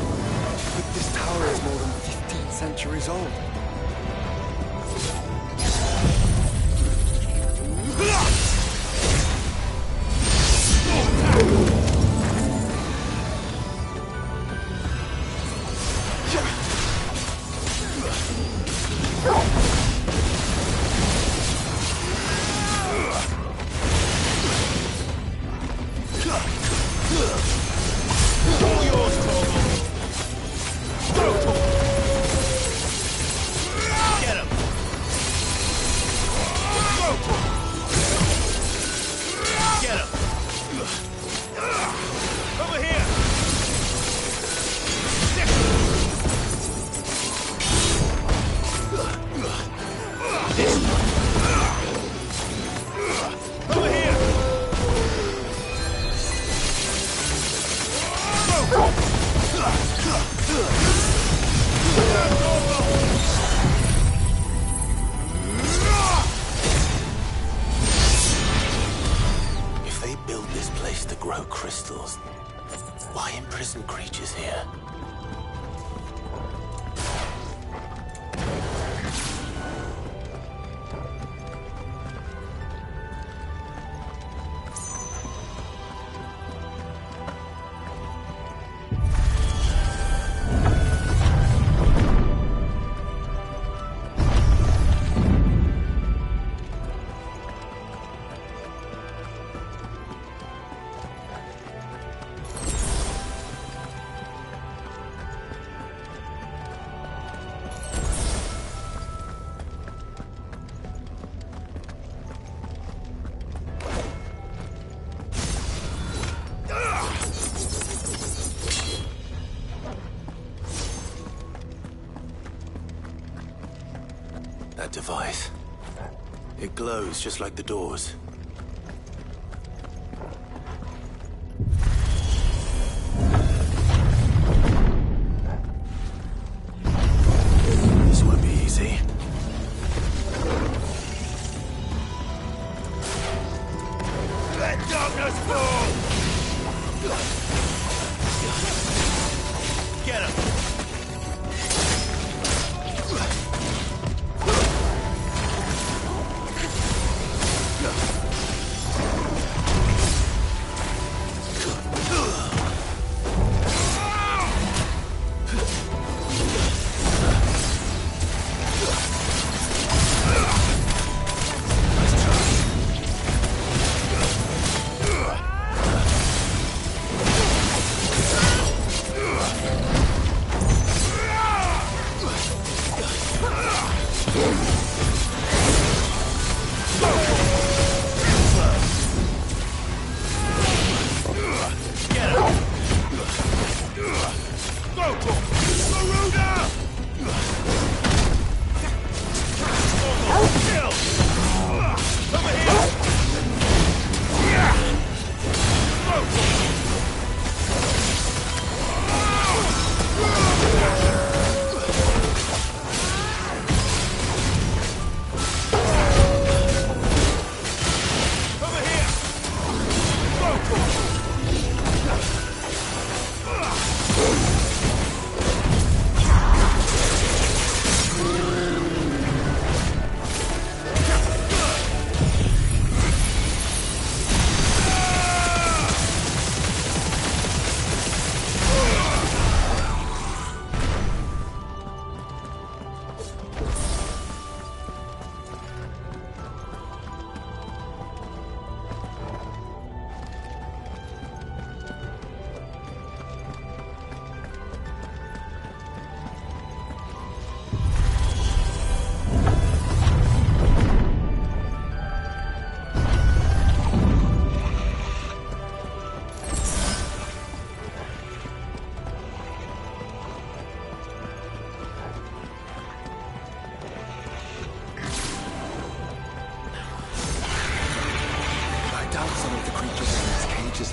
But this tower is more than 15 centuries old. If they build this place to grow crystals, why imprison creatures here? That device. It glows just like the doors. This won't be easy. Let darkness fall! Get him!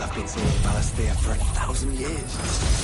I've been seeing Balasthea for 1,000 years.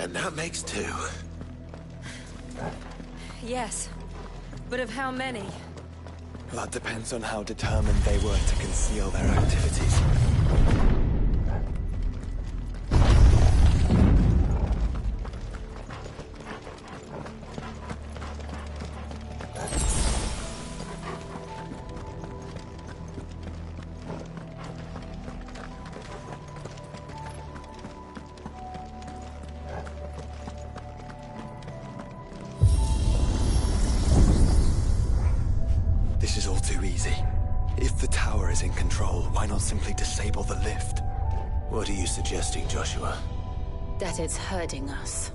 And that makes 2. Yes. But of how many? That depends on how determined they were to conceal their activities. This is all too easy. If the tower is in control, why not simply disable the lift? What are you suggesting, Joshua? That it's hurting us.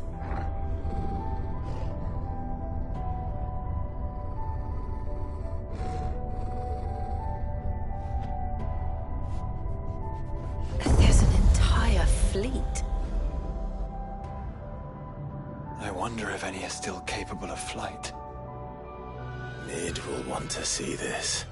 There's an entire fleet. I wonder if any are still capable of flight. Mid will want to see this.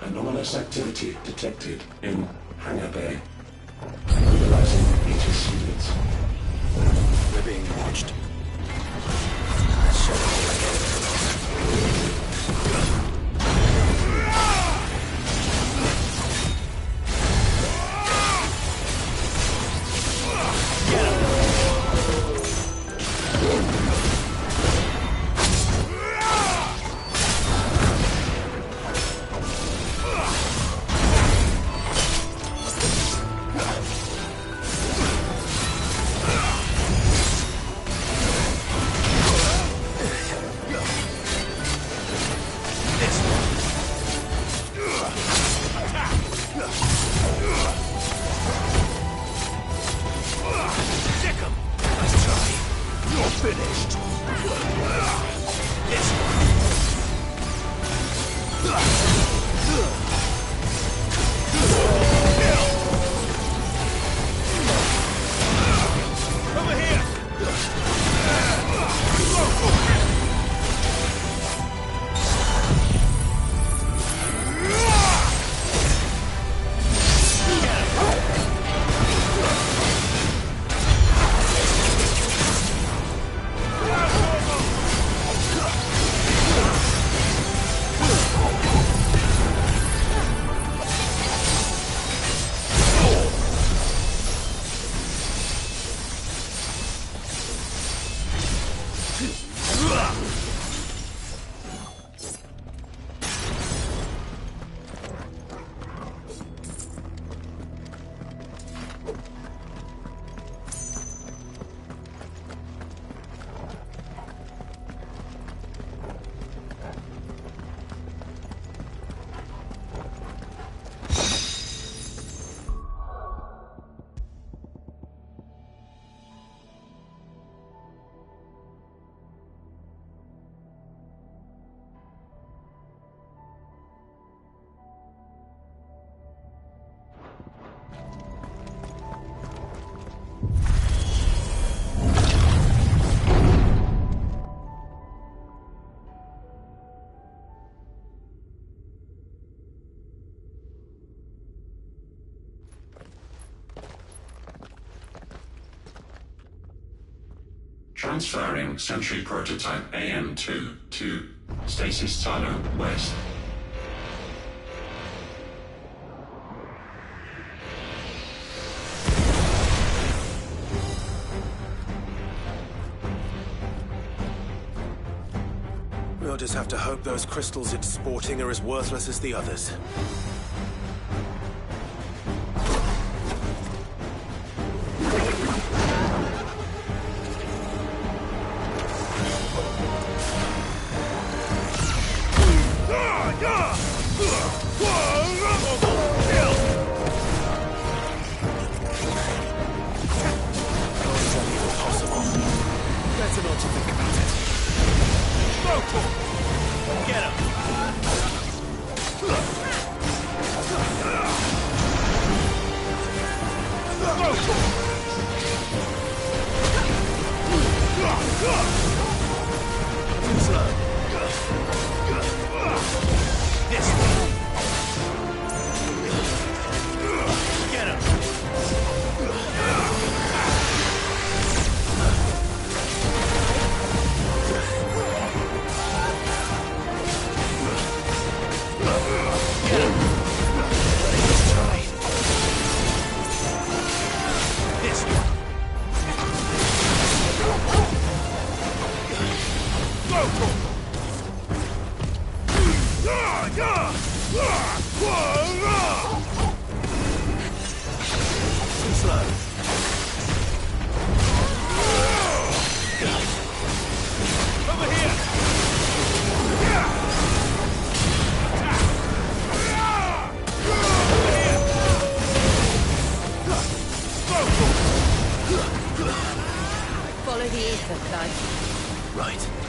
Anomalous activity detected in Hangar Bay. Mobilizing Aegis units. We're being watched. Transferring Sentry Prototype AM2 to Stasis Silo West. We'll just have to hope those crystals it's sporting are as worthless as the others. Follow the ether, guys. Right.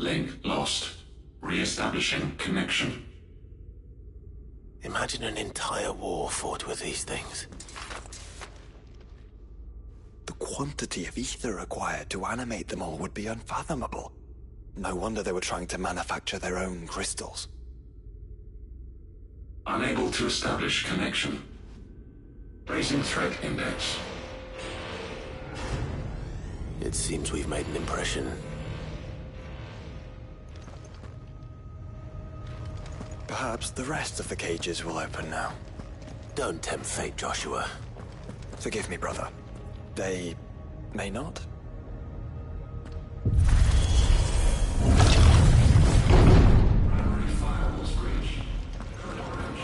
Link lost. Re-establishing connection. Imagine an entire war fought with these things. The quantity of ether required to animate them all would be unfathomable. No wonder they were trying to manufacture their own crystals. Unable to establish connection. Raising threat index. It seems we've made an impression. Perhaps the rest of the cages will open now. Don't tempt fate, Joshua. Forgive me, brother. They may not? Primary firewalls breached. Code orange.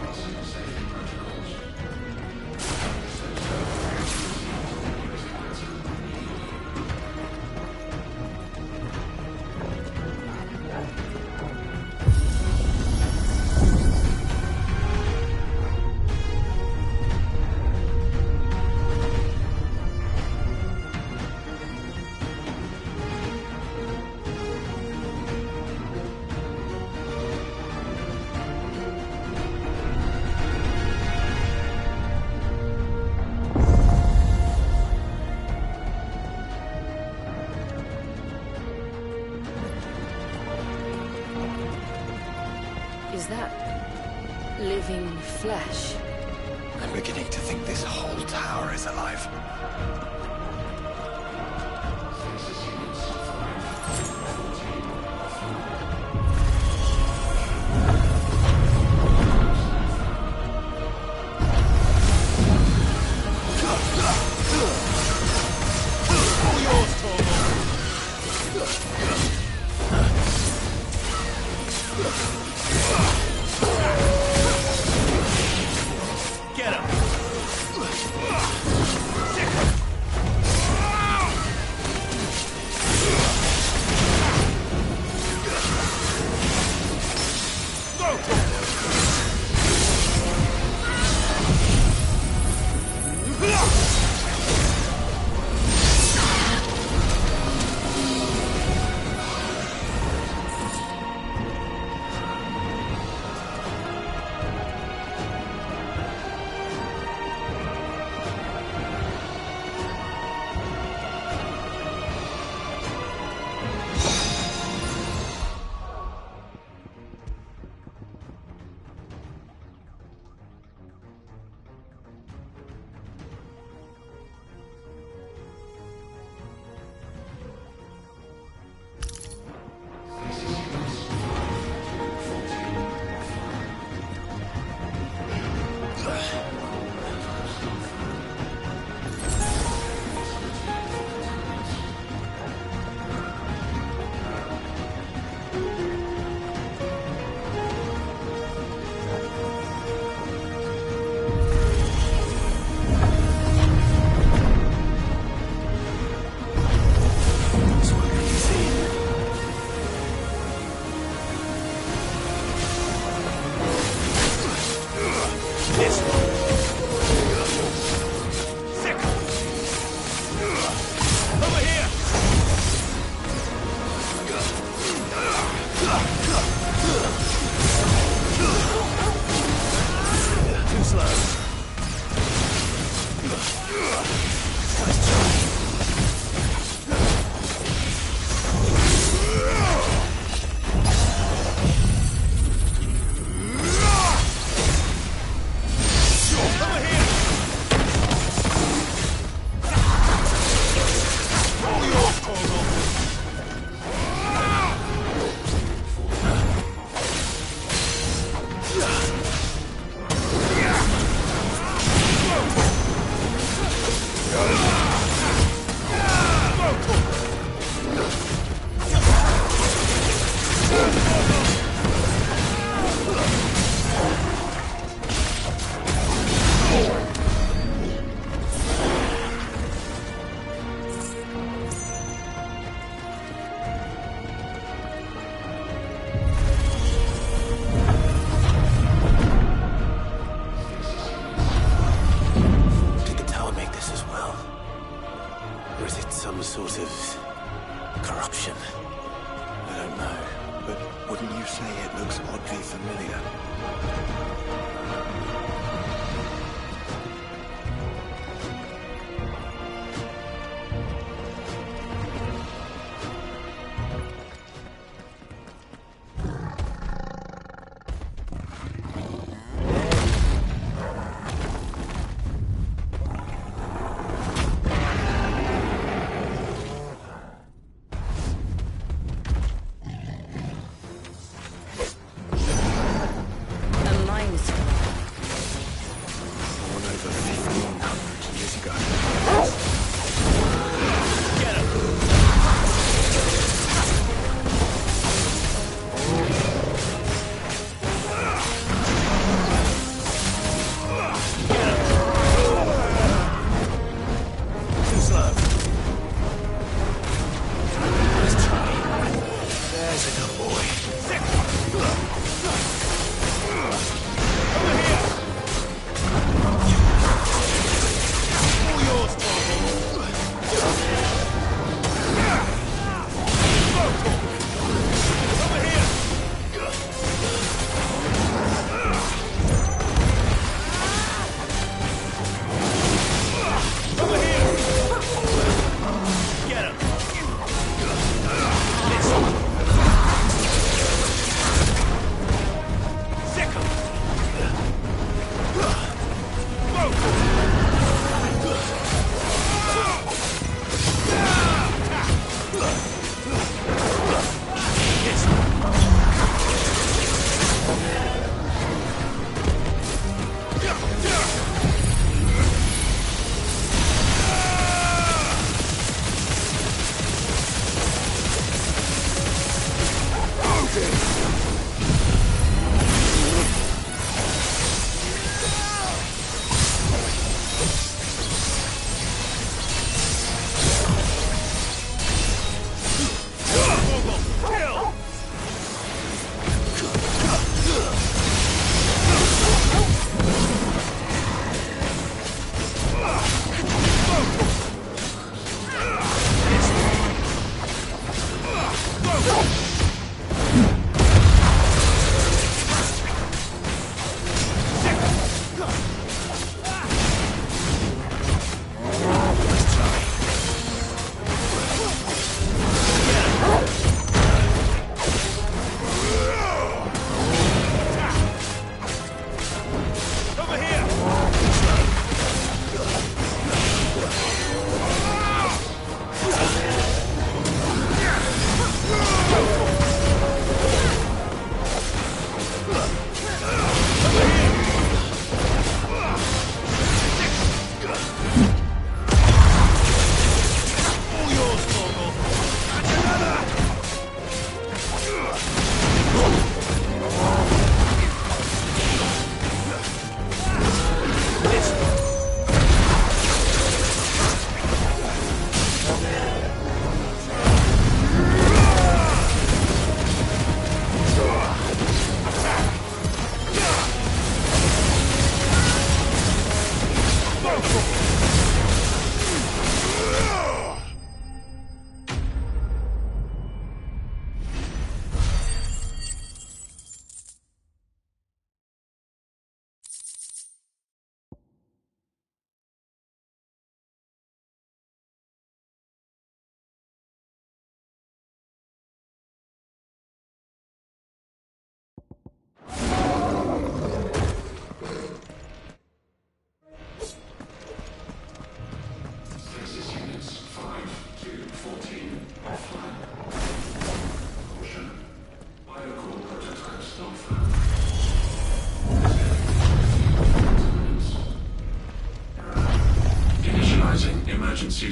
Crossing safety protocols. Is that living flesh? I'm beginning to think this whole tower is alive. Get him!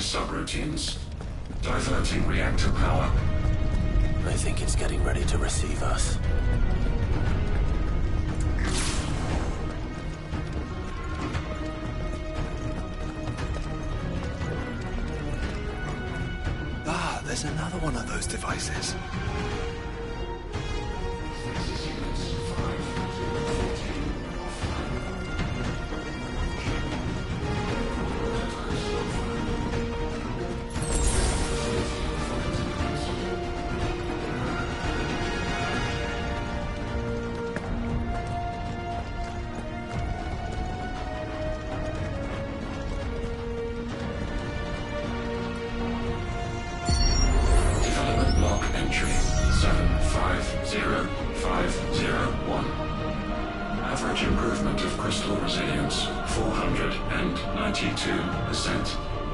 subroutines. Diverting reactor power. I think it's getting ready to receive us. Ah, there's another one of those devices. Entry 750501. Average improvement of crystal resilience 492%.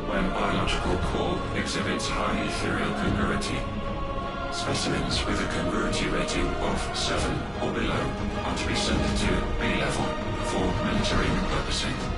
When biological core exhibits high ethereal congruity. Specimens with a congruity rating of 7 or below are to be sent to B level for military repurposing.